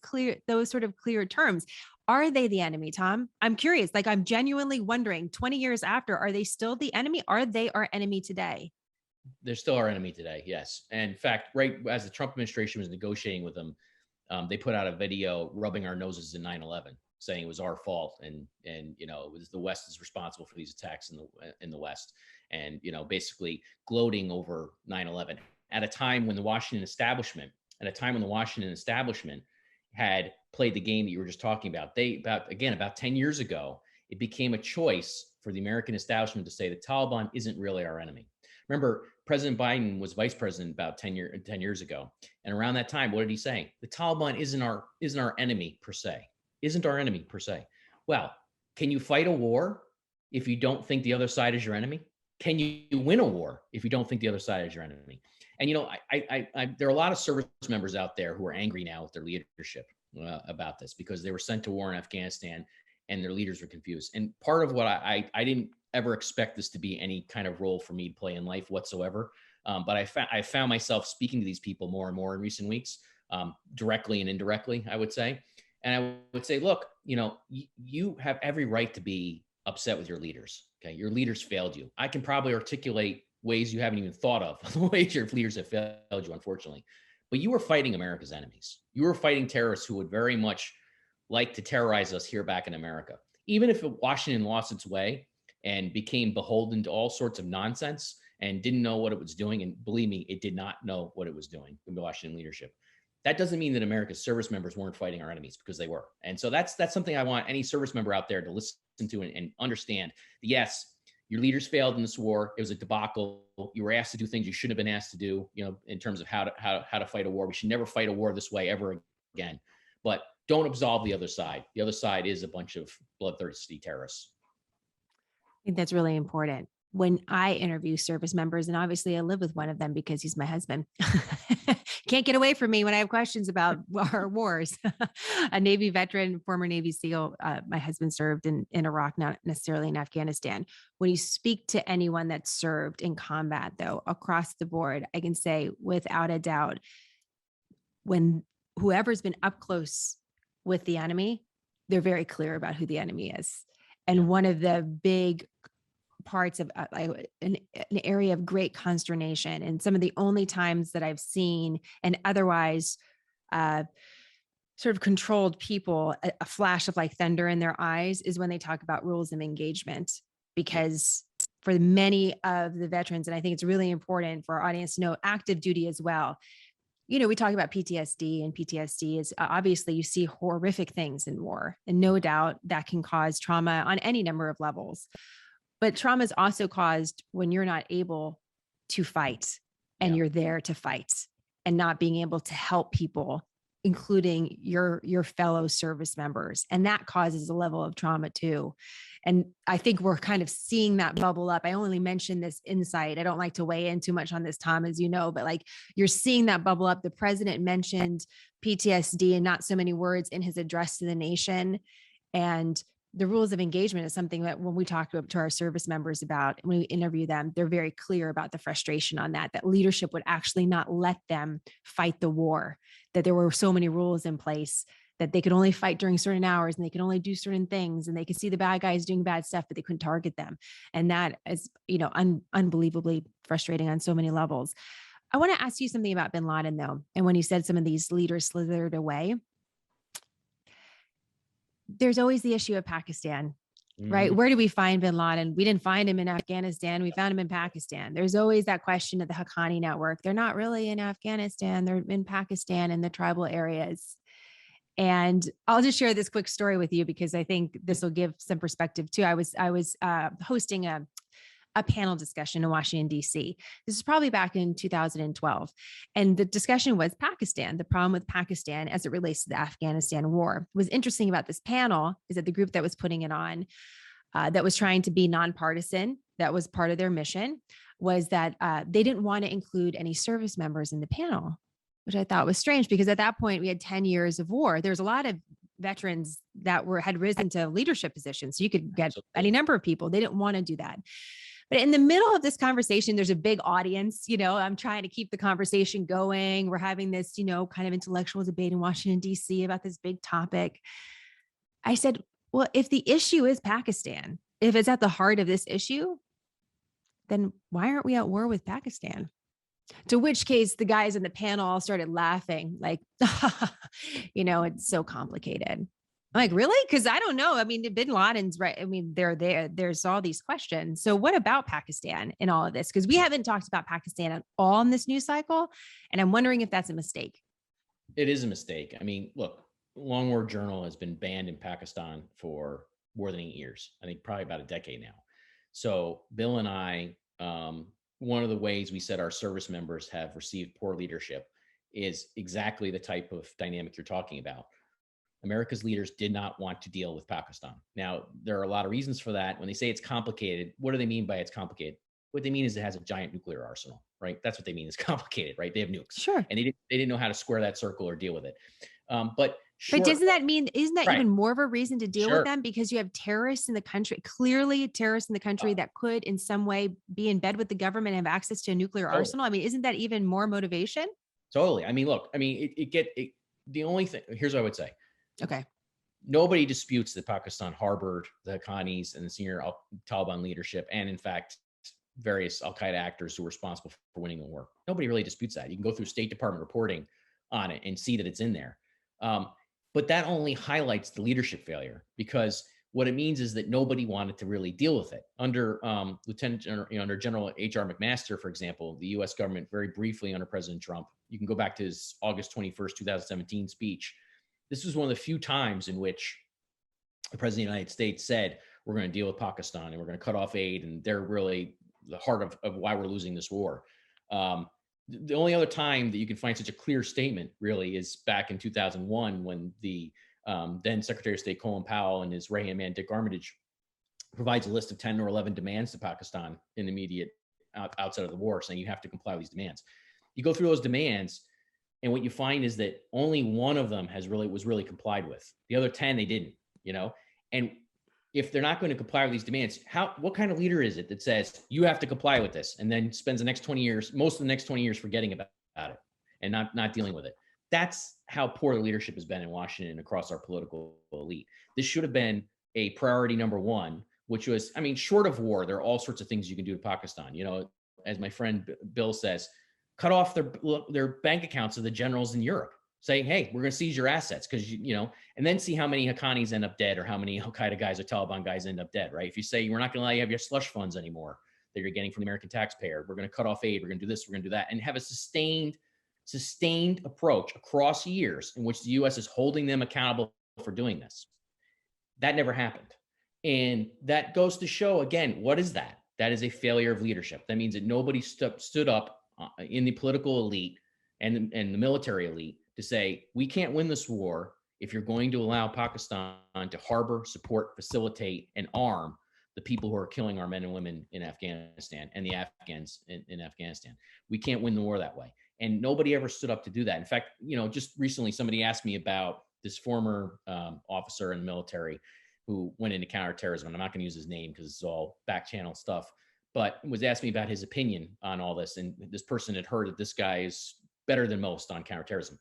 sort of clear terms. Are they the enemy, Tom? I'm curious. Like, I'm genuinely wondering, 20 years after, are they still the enemy? Are they our enemy today? They're still our enemy today. Yes. And in fact, right as the Trump administration was negotiating with them, they put out a video rubbing our noses in 9/11, saying it was our fault, and it was the West is responsible for these attacks in the West, and basically gloating over 9/11 at a time when the Washington establishment, had played the game that you were just talking about. About 10 years ago, it became a choice for the American establishment to say the Taliban isn't really our enemy. Remember, President Biden was vice president about 10 years ago. And around that time, what did he say? The Taliban isn't our enemy per se. Isn't our enemy per se. Well, can you fight a war if you don't think the other side is your enemy? Can you win a war if you don't think the other side is your enemy? And there are a lot of service members out there who are angry now with their leadership about this, because they were sent to war in Afghanistan and their leaders were confused. And part of what I didn't ever expect this to be any kind of role for me to play in life whatsoever. But I found myself speaking to these people more and more in recent weeks, directly and indirectly, I would say. And I would say, look, you have every right to be upset with your leaders. Okay. Your leaders failed you. I can probably articulate ways you haven't even thought of, the ways your leaders have failed you, unfortunately. But you were fighting America's enemies. You were fighting terrorists who would very much like to terrorize us here back in America. Even if Washington lost its way and became beholden to all sorts of nonsense and didn't know what it was doing, and believe me, it did not know what it was doing, the Washington leadership. That doesn't mean that America's service members weren't fighting our enemies, because they were. And so that's something I want any service member out there to listen to and understand. Yes, your leaders failed in this war. It was a debacle. You were asked to do things you shouldn't have been asked to do, in terms of how to fight a war. We should never fight a war this way ever again. But don't absolve the other side. The other side is a bunch of bloodthirsty terrorists. I think that's really important. When I interview service members, and obviously I live with one of them because he's my husband, can't get away from me when I have questions about our wars. A Navy veteran, former Navy SEAL, my husband served in Iraq, not necessarily in Afghanistan. When you speak to anyone that served in combat, though, across the board, I can say without a doubt, when whoever's been up close with the enemy, they're very clear about who the enemy is. And one of the big parts of an area of great consternation, and some of the only times that I've seen and otherwise sort of controlled people, a flash of like thunder in their eyes, is when they talk about rules of engagement. Because for many of the veterans, and I think it's really important for our audience to know, active duty as well. We talk about PTSD, and PTSD is obviously, you see horrific things in war, and no doubt that can cause trauma on any number of levels. But trauma is also caused when you're not able to fight, and you're there to fight, and not being able to help people, including your fellow service members. And that causes a level of trauma too. And I think we're kind of seeing that bubble up. I only mentioned this insight. I don't like to weigh in too much on this, Tom, as you know, but like, you're seeing that bubble up. The president mentioned PTSD and not so many words in his address to the nation. And the rules of engagement is something that when we talk to our service members about, when we interview them, they're very clear about the frustration on that leadership would actually not let them fight the war, that there were so many rules in place that they could only fight during certain hours, and they could only do certain things, and they could see the bad guys doing bad stuff, but they couldn't target them. And that is, unbelievably frustrating on so many levels. I want to ask you something about bin Laden, though. And when you said some of these leaders slithered away, there's always the issue of Pakistan, right? Mm-hmm. Where do we find bin Laden? We didn't find him in Afghanistan. We found him in Pakistan. There's always that question of the Haqqani network. They're not really in Afghanistan. They're in Pakistan, in the tribal areas. And I'll just share this quick story with you, because I think this will give some perspective too. I was hosting a panel discussion in Washington, D.C. This is probably back in 2012. And the discussion was Pakistan, the problem with Pakistan as it relates to the Afghanistan war. What was interesting about this panel is that the group that was putting it on, that was trying to be nonpartisan, that was part of their mission, was that they didn't want to include any service members in the panel, which I thought was strange, because at that point we had 10 years of war. There's a lot of veterans that had risen to leadership positions. So you could get any number of people. They didn't want to do that. But in the middle of this conversation, there's a big audience. I'm trying to keep the conversation going. We're having this, kind of intellectual debate in Washington, D.C. about this big topic. I said, well, if the issue is Pakistan, if it's at the heart of this issue, then why aren't we at war with Pakistan? To which case the guys in the panel all started laughing, like, it's so complicated. I'm like, really? Because I don't know. I mean, bin Laden's right. I mean, they're there. There's all these questions. So what about Pakistan in all of this? Because we haven't talked about Pakistan at all in this news cycle. And I'm wondering if that's a mistake. It is a mistake. I mean, look, Long War Journal has been banned in Pakistan for more than 8 years. I think probably about a decade now. So Bill and I, one of the ways we said our service members have received poor leadership is exactly the type of dynamic you're talking about. America's leaders did not want to deal with Pakistan. Now, there are a lot of reasons for that. When they say it's complicated, what do they mean by it's complicated? What they mean is it has a giant nuclear arsenal, right? That's what they mean is complicated, right? They have nukes. Sure. And they didn't know how to square that circle or deal with it. But doesn't that mean, isn't that right. even more of a reason to deal Sure. with them? Because you have terrorists in the country, clearly terrorists in the country that could in some way be in bed with the government and have access to a nuclear arsenal. I mean, isn't that even more motivation? Totally. I mean, look, I mean, the only thing, here's what I would say. Okay. Nobody disputes that Pakistan harbored the Haqqanis and the senior Taliban leadership, and in fact, various Al-Qaeda actors who were responsible for winning the war. Nobody really disputes that. You can go through State Department reporting on it and see that it's in there. But that only highlights the leadership failure, because what it means is that nobody wanted to really deal with it. Under under General H.R. McMaster, for example, the U.S. government very briefly under President Trump, you can go back to his August 21st, 2017 speech. This was one of the few times in which the President of the United States said, we're going to deal with Pakistan and we're going to cut off aid, and they're really the heart of why we're losing this war. The only other time that you can find such a clear statement really is back in 2001 when the then Secretary of State Colin Powell and his right-hand man Dick Armitage provides a list of 10 or 11 demands to Pakistan in the immediate outside of the war, saying you have to comply with these demands. You go through those demands, and what you find is that only one of them was really complied with. The other 10 they didn't, And if they're not going to comply with these demands, what kind of leader is it that says you have to comply with this and then spends the next 20 years, most of the next 20 years forgetting about it and not dealing with it? That's how poor the leadership has been in Washington and across our political elite. This should have been a priority number one, which was, I mean, short of war, there are all sorts of things you can do to Pakistan. As my friend Bill says, cut off their bank accounts of the generals in Europe. Say, hey, we're going to seize your assets because, and then see how many Haqqanis end up dead or how many Al-Qaeda guys or Taliban guys end up dead, right? If you say, we're not going to allow you to have your slush funds anymore that you're getting from the American taxpayer, we're going to cut off aid, we're going to do this, we're going to do that, and have a sustained approach across years in which the U.S. is holding them accountable for doing this. That never happened. And that goes to show, again, what is that? That is a failure of leadership. That means that nobody stood up in the political elite and the military elite to say, we can't win this war if you're going to allow Pakistan to harbor, support, facilitate, and arm the people who are killing our men and women in Afghanistan and the Afghans in Afghanistan. We can't win the war that way. And nobody ever stood up to do that. In fact, just recently, somebody asked me about this former officer in the military who went into counterterrorism. And I'm not going to use his name because it's all back channel stuff, but was asking me about his opinion on all this. And this person had heard that this guy is better than most on counterterrorism.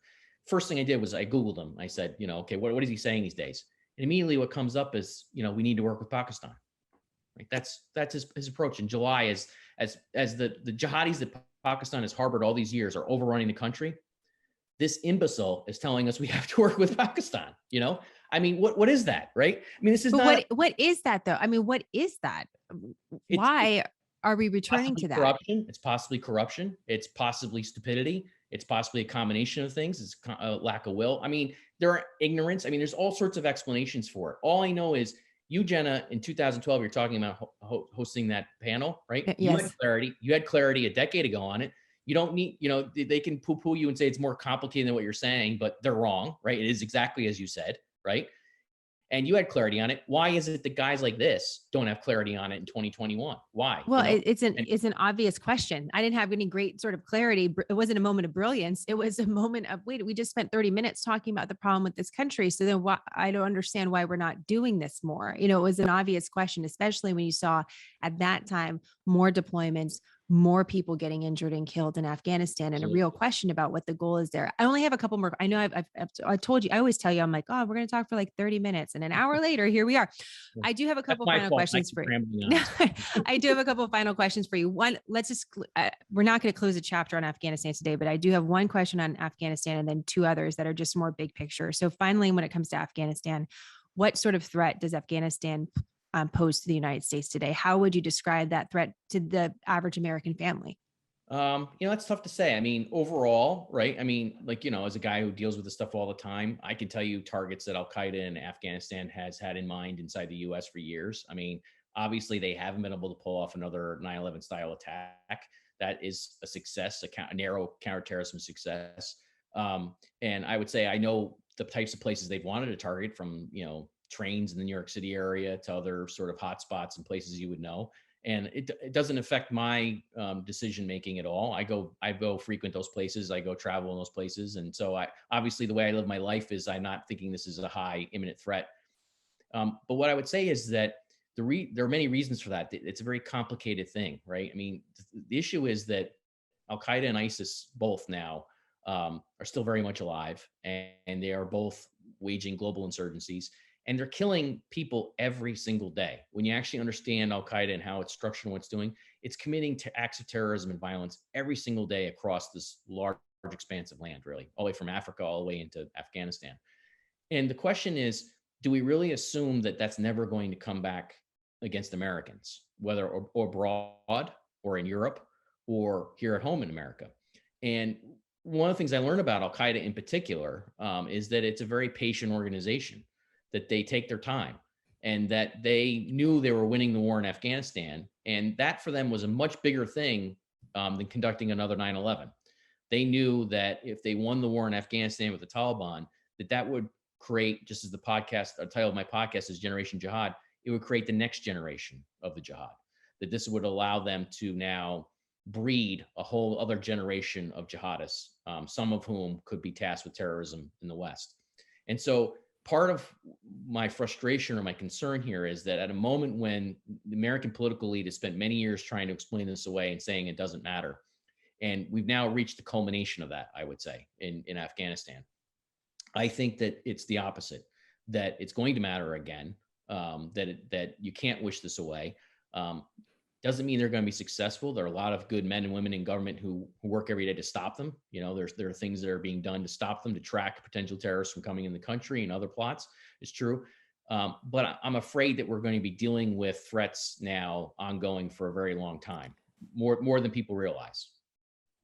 First thing I did was I Googled him. I said, okay, what is he saying these days? And immediately what comes up is, we need to work with Pakistan. Right? That's his approach. In July, as the jihadis that Pakistan has harbored all these years are overrunning the country, this imbecile is telling us we have to work with Pakistan. I mean, what is that, right? I mean, this is what is that though? I mean, what is that? Why are we returning to that? Corruption. It's possibly corruption. It's possibly stupidity. It's possibly a combination of things. It's a lack of will. I mean, there are ignorance. I mean, there's all sorts of explanations for it. All I know is you, Jenna, in 2012, you're talking about hosting that panel, right? Yes. You had clarity a decade ago on it. You don't need, they can poo-poo you and say it's more complicated than what you're saying, but they're wrong, right? It is exactly as you said, right? And you had clarity on it. Why is it that guys like this don't have clarity on it in 2021? Why? Well, it's an obvious question. I didn't have any great sort of clarity. It wasn't a moment of brilliance. It was a moment of, wait, we just spent 30 minutes talking about the problem with this country. So then I don't understand why we're not doing this more. It was an obvious question, especially when you saw at that time, more deployments, more people getting injured and killed in Afghanistan, and a real question about what the goal is there. I only have a couple more. I know I told you, I always tell you, I'm like, oh, we're going to talk for like 30 minutes. And an hour later, here we are. I do have a That's couple my final fault. questions for you. I do have a couple of final questions for you. One, let's just, we're not going to close a chapter on Afghanistan today, but I do have one question on Afghanistan and then two others that are just more big picture. So finally, when it comes to Afghanistan, what sort of threat does Afghanistan pose to the United States today? How would you describe that threat to the average American family? That's tough to say. I mean, overall, right? I mean, like, as a guy who deals with this stuff all the time, I can tell you targets that Al Qaeda in Afghanistan has had in mind inside the US for years. I mean, obviously, they haven't been able to pull off another 9/11 style attack. That is a success, a narrow counterterrorism success. And I would say I know the types of places they've wanted to target, from, trains in the New York City area to other sort of hotspots and places you would know. And it doesn't affect my decision making at all. I go frequent those places. I go travel in those places, and so I obviously the way I live my life is I'm not thinking this is a high imminent threat. But what I would say is that there are many reasons for that. It's a very complicated thing, right? I mean, the issue is that Al Qaeda and ISIS both now are still very much alive, and they are both waging global insurgencies, and they're killing people every single day. When you actually understand Al Qaeda and how it's structured and what it's doing, it's committing to acts of terrorism and violence every single day across this large expanse of land, really, all the way from Africa all the way into Afghanistan. And the question is, do we really assume that that's never going to come back against Americans, whether or abroad or in Europe or here at home in America? And one of the things I learned about Al Qaeda in particular is that it's a very patient organization, that they take their time, and that they knew they were winning the war in Afghanistan. And that for them was a much bigger thing than conducting another 9/11. They knew that if they won the war in Afghanistan with the Taliban, that would create, just as the title of my podcast is Generation Jihad, it would create the next generation of the jihad, that this would allow them to now breed a whole other generation of jihadists, some of whom could be tasked with terrorism in the West. And so part of my frustration or my concern here is that at a moment when the American political elite has spent many years trying to explain this away and saying it doesn't matter, and we've now reached the culmination of that, I would say, in Afghanistan, I think that it's the opposite, that it's going to matter again, that you can't wish this away. Doesn't mean they're going to be successful. There are a lot of good men and women in government who work every day to stop them. There are things that are being done to stop them, to track potential terrorists from coming in the country and other plots. It's true. But I'm afraid that we're going to be dealing with threats now ongoing for a very long time, more than people realize.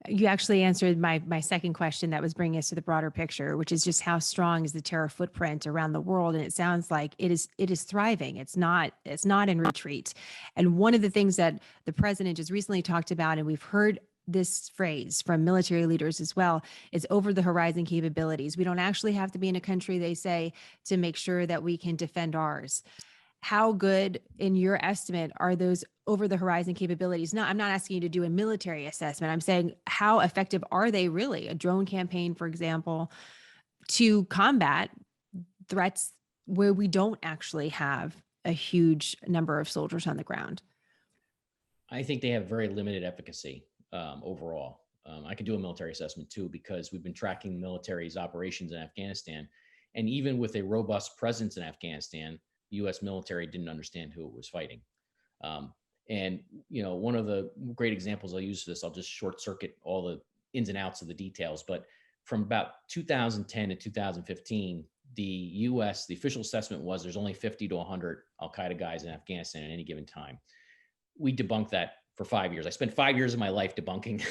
You actually answered my second question that was bringing us to the broader picture, which is just how strong is the terror footprint around the world. And it sounds like it is thriving. It's not in retreat. And one of the things that the president just recently talked about, and we've heard this phrase from military leaders as well, is over the horizon capabilities. We don't actually have to be in a country, they say, to make sure that we can defend ours. How good, in your estimate, are those over the horizon capabilities? I'm not asking you to do a military assessment. I'm saying, how effective are they really? A drone campaign, for example, to combat threats where we don't actually have a huge number of soldiers on the ground? I think they have very limited efficacy overall. I could do a military assessment too, because we've been tracking the military's operations in Afghanistan. And even with a robust presence in Afghanistan, the U.S. military didn't understand who it was fighting. And one of the great examples I'll use for this, I'll just short circuit all the ins and outs of the details, but from about 2010 to 2015, the official assessment was there's only 50 to 100 Al Qaeda guys in Afghanistan at any given time. We debunked that for 5 years. I spent 5 years of my life debunking,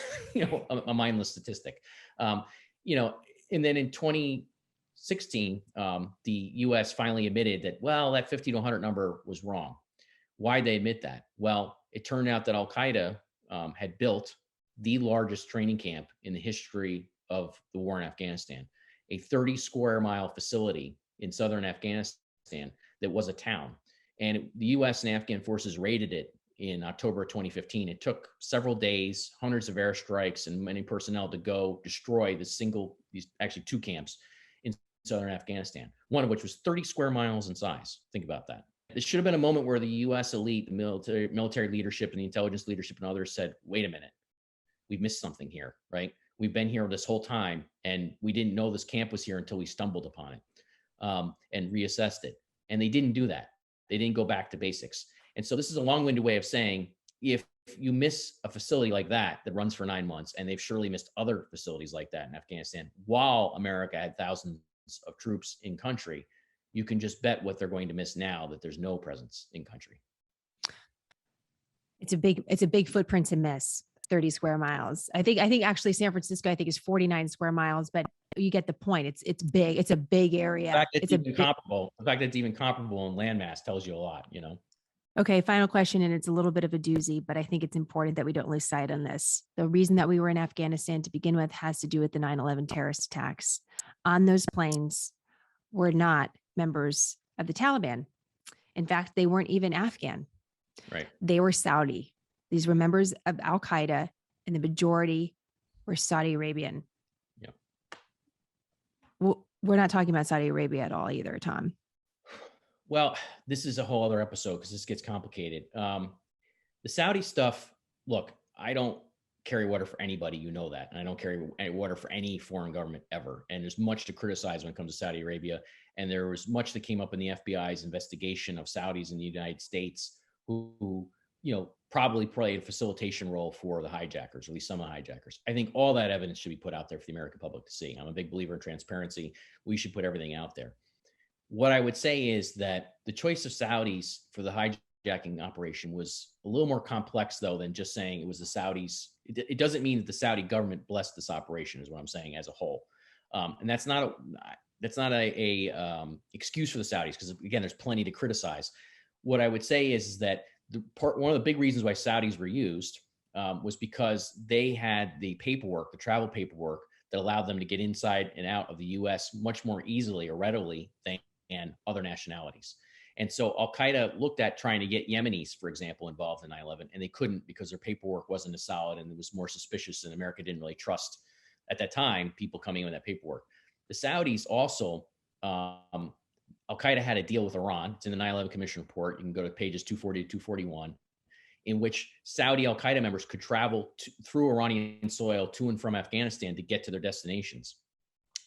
a mindless statistic. And then in 2016, the U.S. finally admitted that, well, that 50 to 100 number was wrong. Why'd they admit that? Well, it turned out that Al Qaeda had built the largest training camp in the history of the war in Afghanistan, a 30 square mile facility in southern Afghanistan that was a town. And the U.S. and Afghan forces raided it in October 2015. It took several days, hundreds of airstrikes, and many personnel to go destroy these actually two camps in southern Afghanistan, one of which was 30 square miles in size. Think about that. there should have been a moment where the U.S. elite, the military leadership and the intelligence leadership and others said, wait a minute, we've missed something here, right? We've been here this whole time and we didn't know this camp was here until we stumbled upon it and reassessed it. And they didn't do that. They didn't go back to basics. And so this is a long-winded way of saying, if you miss a facility like that runs for 9 months, and they've surely missed other facilities like that in Afghanistan, while America had thousands of troops in country, you can just bet what they're going to miss now that there's no presence in country. It's a big footprint to miss. 30 square miles. I think actually San Francisco, I think, is 49 square miles, but you get the point. It's big. It's a big area. The fact that it's even comparable in landmass tells you a lot, you know? Okay. Final question. And it's a little bit of a doozy, but I think it's important that we don't lose sight on this. The reason that we were in Afghanistan to begin with has to do with the 9/11 terrorist attacks. On those planes were not members of the Taliban. In fact, they weren't even Afghan. Right. They were Saudi. These were members of Al-Qaeda, and the majority were Saudi Arabian. Yeah. Well, we're not talking about Saudi Arabia at all either, Tom. Well, this is a whole other episode because this gets complicated. The Saudi stuff, look, I don't carry water for anybody, you know that. And I don't carry water for any foreign government ever. And there's much to criticize when it comes to Saudi Arabia. And there was much that came up in the FBI's investigation of Saudis in the United States who probably played a facilitation role for the hijackers, or at least some of the hijackers. I think all that evidence should be put out there for the American public to see. I'm a big believer in transparency. We should put everything out there. What I would say is that the choice of Saudis for the hijacking operation was a little more complex, though, than just saying it was the Saudis. It doesn't mean that the Saudi government blessed this operation, is what I'm saying, as a whole. And that's not a excuse for the Saudis, because again, there's plenty to criticize. What I would say is that one of the big reasons why Saudis were used was because they had the paperwork, the travel paperwork, that allowed them to get inside and out of the U.S. much more easily or readily than other nationalities. And so Al-Qaeda looked at trying to get Yemenis, for example, involved in 9/11, and they couldn't because their paperwork wasn't as solid and it was more suspicious, and America didn't really trust, at that time, people coming in with that paperwork. The Saudis also, Al-Qaeda had a deal with Iran. It's in the 9/11 Commission report. You can go to pages 240 to 241, in which Saudi Al-Qaeda members could travel through Iranian soil to and from Afghanistan to get to their destinations.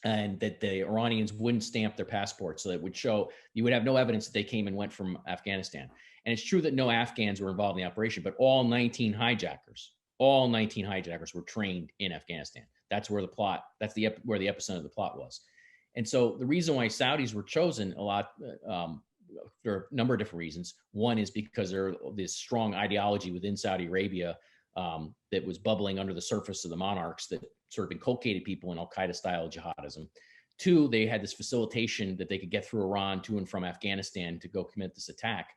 And that the Iranians wouldn't stamp their passports, so that would show, you would have no evidence that they came and went from Afghanistan. And it's true that no Afghans were involved in the operation, but all 19 hijackers were trained in Afghanistan. That's where where the epicenter of the plot was. And so the reason why Saudis were chosen a lot, there are a number of different reasons. One is because there's this strong ideology within Saudi Arabia that was bubbling under the surface of the monarchs that sort of inculcated people in Al-Qaeda style jihadism. Two, they had this facilitation that they could get through Iran to and from Afghanistan to go commit this attack.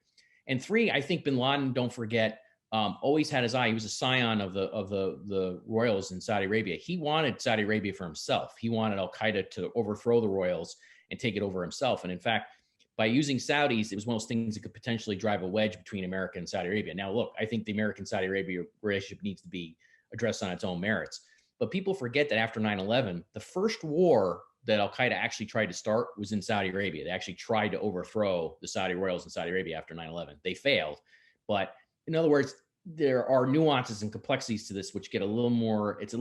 And three, I think bin Laden, don't forget, always had his eye. He was a scion of the royals in Saudi Arabia. He wanted Saudi Arabia for himself. He wanted Al-Qaeda to overthrow the royals and take it over himself. And in fact, by using Saudis, it was one of those things that could potentially drive a wedge between America and Saudi Arabia. Now, look, I think the American-Saudi Arabia relationship needs to be addressed on its own merits. But people forget that after 9/11, the first war that Al-Qaeda actually tried to start was in Saudi Arabia. They actually tried to overthrow the Saudi royals in Saudi Arabia after 9/11. They failed. But in other words, there are nuances and complexities to this, which get it's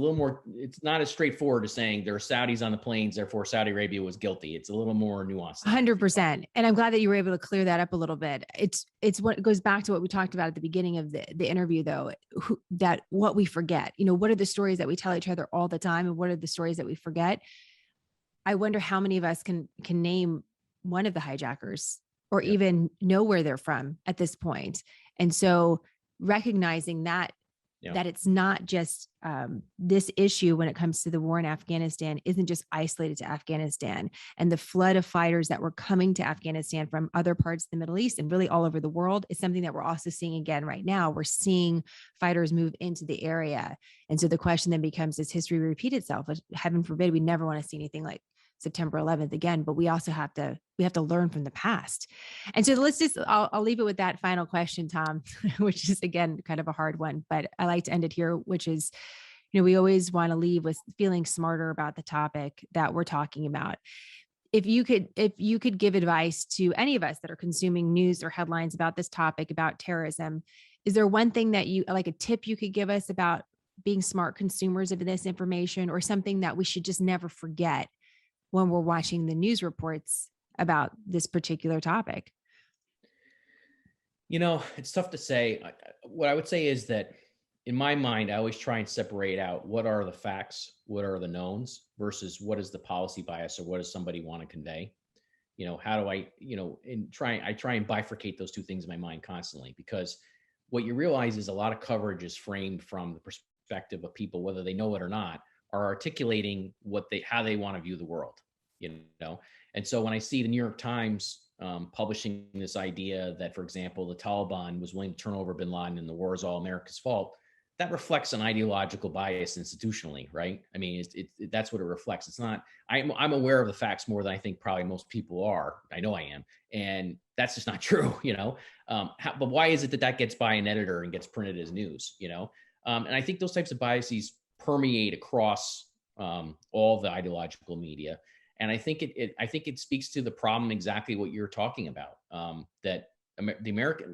not as straightforward as saying there are Saudis on the planes, therefore Saudi Arabia was guilty. It's a little more nuanced. 100%. And I'm glad that you were able to clear that up a little bit. It's what goes back to what we talked about at the beginning of the interview, though, that what we forget, what are the stories that we tell each other all the time, and what are the stories that we forget? I wonder how many of us can name one of the hijackers or even know where they're from at this point. And so recognizing that it's not just this issue when it comes to the war in Afghanistan isn't just isolated to Afghanistan, and the flood of fighters that were coming to Afghanistan from other parts of the Middle East and really all over the world is something that we're also seeing again right now. We're seeing fighters move into the area. And so the question then becomes, does history repeat itself? Heaven forbid, we never want to see anything like September 11th again, but we also have to learn from the past. And so I'll leave it with that final question, Tom, which is again, kind of a hard one, but I like to end it here, which is, we always want to leave with feeling smarter about the topic that we're talking about. if you could give advice to any of us that are consuming news or headlines about this topic, about terrorism, is there one thing that you like, a tip you could give us about being smart consumers of this information, or something that we should just never forget when we're watching the news reports about this particular topic? It's tough to say. What I would say is that in my mind, I always try and separate out what are the facts, what are the knowns versus what is the policy bias or what does somebody want to convey. How do I, I try and bifurcate those two things in my mind constantly, because what you realize is a lot of coverage is framed from the perspective of people, whether they know it or not, are articulating how they want to view the world, And so when I see the New York Times publishing this idea that, for example, the Taliban was willing to turn over bin Laden and the war is all America's fault, that reflects an ideological bias institutionally, right? I mean, that's what it reflects. It's not, I'm aware of the facts more than I think probably most people are. I know I am. And that's just not true, but why is it that gets by an editor and gets printed as news, And I think those types of biases permeate across all the ideological media. And I think it speaks to the problem, exactly what you're talking about, that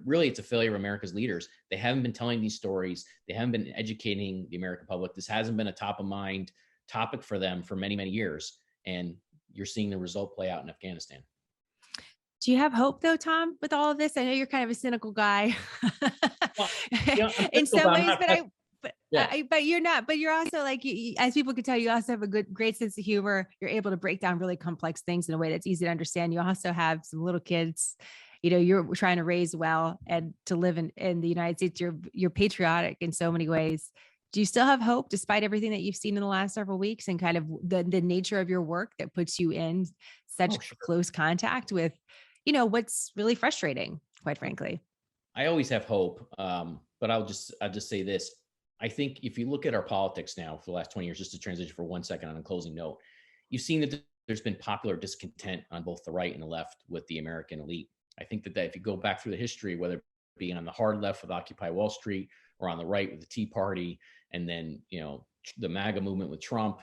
really, it's a failure of America's leaders. They haven't been telling these stories. They haven't been educating the American public. This hasn't been a top of mind topic for them for many, many years. And you're seeing the result play out in Afghanistan. Do you have hope though, Tom, with all of this? I know you're kind of a cynical guy Well, in some ways, yeah. but you're not, but you're also like, as people can tell, you also have a great sense of humor. You're able to break down really complex things in a way that's easy to understand. You also have some little kids, you're trying to raise well and to live in the United States. You're patriotic in so many ways. Do you still have hope despite everything that you've seen in the last several weeks and kind of the nature of your work that puts you in such close contact with, what's really frustrating, quite frankly? I always have hope. But I'll just say this. I think if you look at our politics now for the last 20 years, just to transition for 1 second on a closing note, you've seen that there's been popular discontent on both the right and the left with the American elite. I think that if you go back through the history, whether it be on the hard left with Occupy Wall Street or on the right with the Tea Party, and then, the MAGA movement with Trump,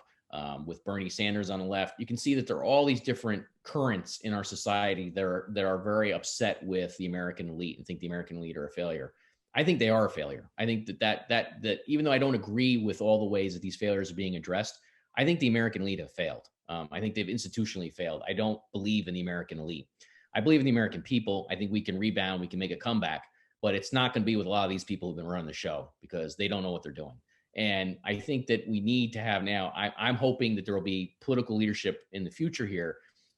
with Bernie Sanders on the left, you can see that there are all these different currents in our society that are very upset with the American elite and think the American elite are a failure. I think they are a failure. I think that even though I don't agree with all the ways that these failures are being addressed, I think the American elite have failed. I think they've institutionally failed. I don't believe in the American elite. I believe in the American people. I think we can rebound, we can make a comeback, but it's not going to be with a lot of these people who've been running the show because they don't know what they're doing. And I think that we need to have now, I'm hoping that there will be political leadership in the future here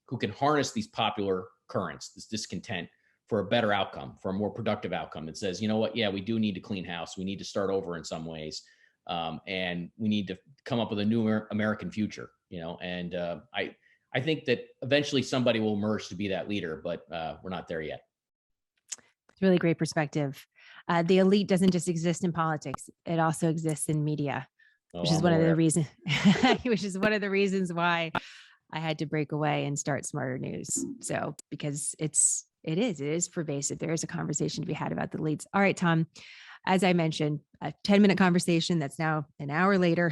who can harness these popular currents, this discontent, for a better outcome, for a more productive outcome that says, you know what, yeah, we do need to clean house. We need to start over in some ways. And we need to come up with a new American future, and I think that eventually somebody will emerge to be that leader, but we're not there yet. It's really great perspective. The elite doesn't just exist in politics. It also exists in media, which is one of the reasons, why I had to break away and start Smarter News. So, because it is pervasive. There is a conversation to be had about the elites. All right, Tom, as I mentioned, a 10-minute conversation that's now an hour later,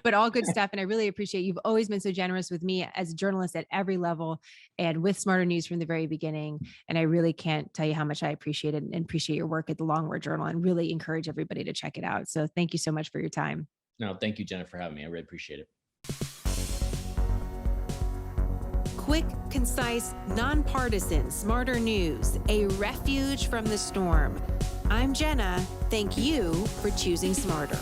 but all good stuff. And I really appreciate you've always been so generous with me as a journalist at every level and with Smarter News from the very beginning. And I really can't tell you how much I appreciate it and appreciate your work at the Long Word Journal and really encourage everybody to check it out. So thank you so much for your time. No, thank you, Jenna, for having me. I really appreciate it. Quick, concise, nonpartisan, Smarter News, a refuge from the storm. I'm Jenna. Thank you for choosing Smarter.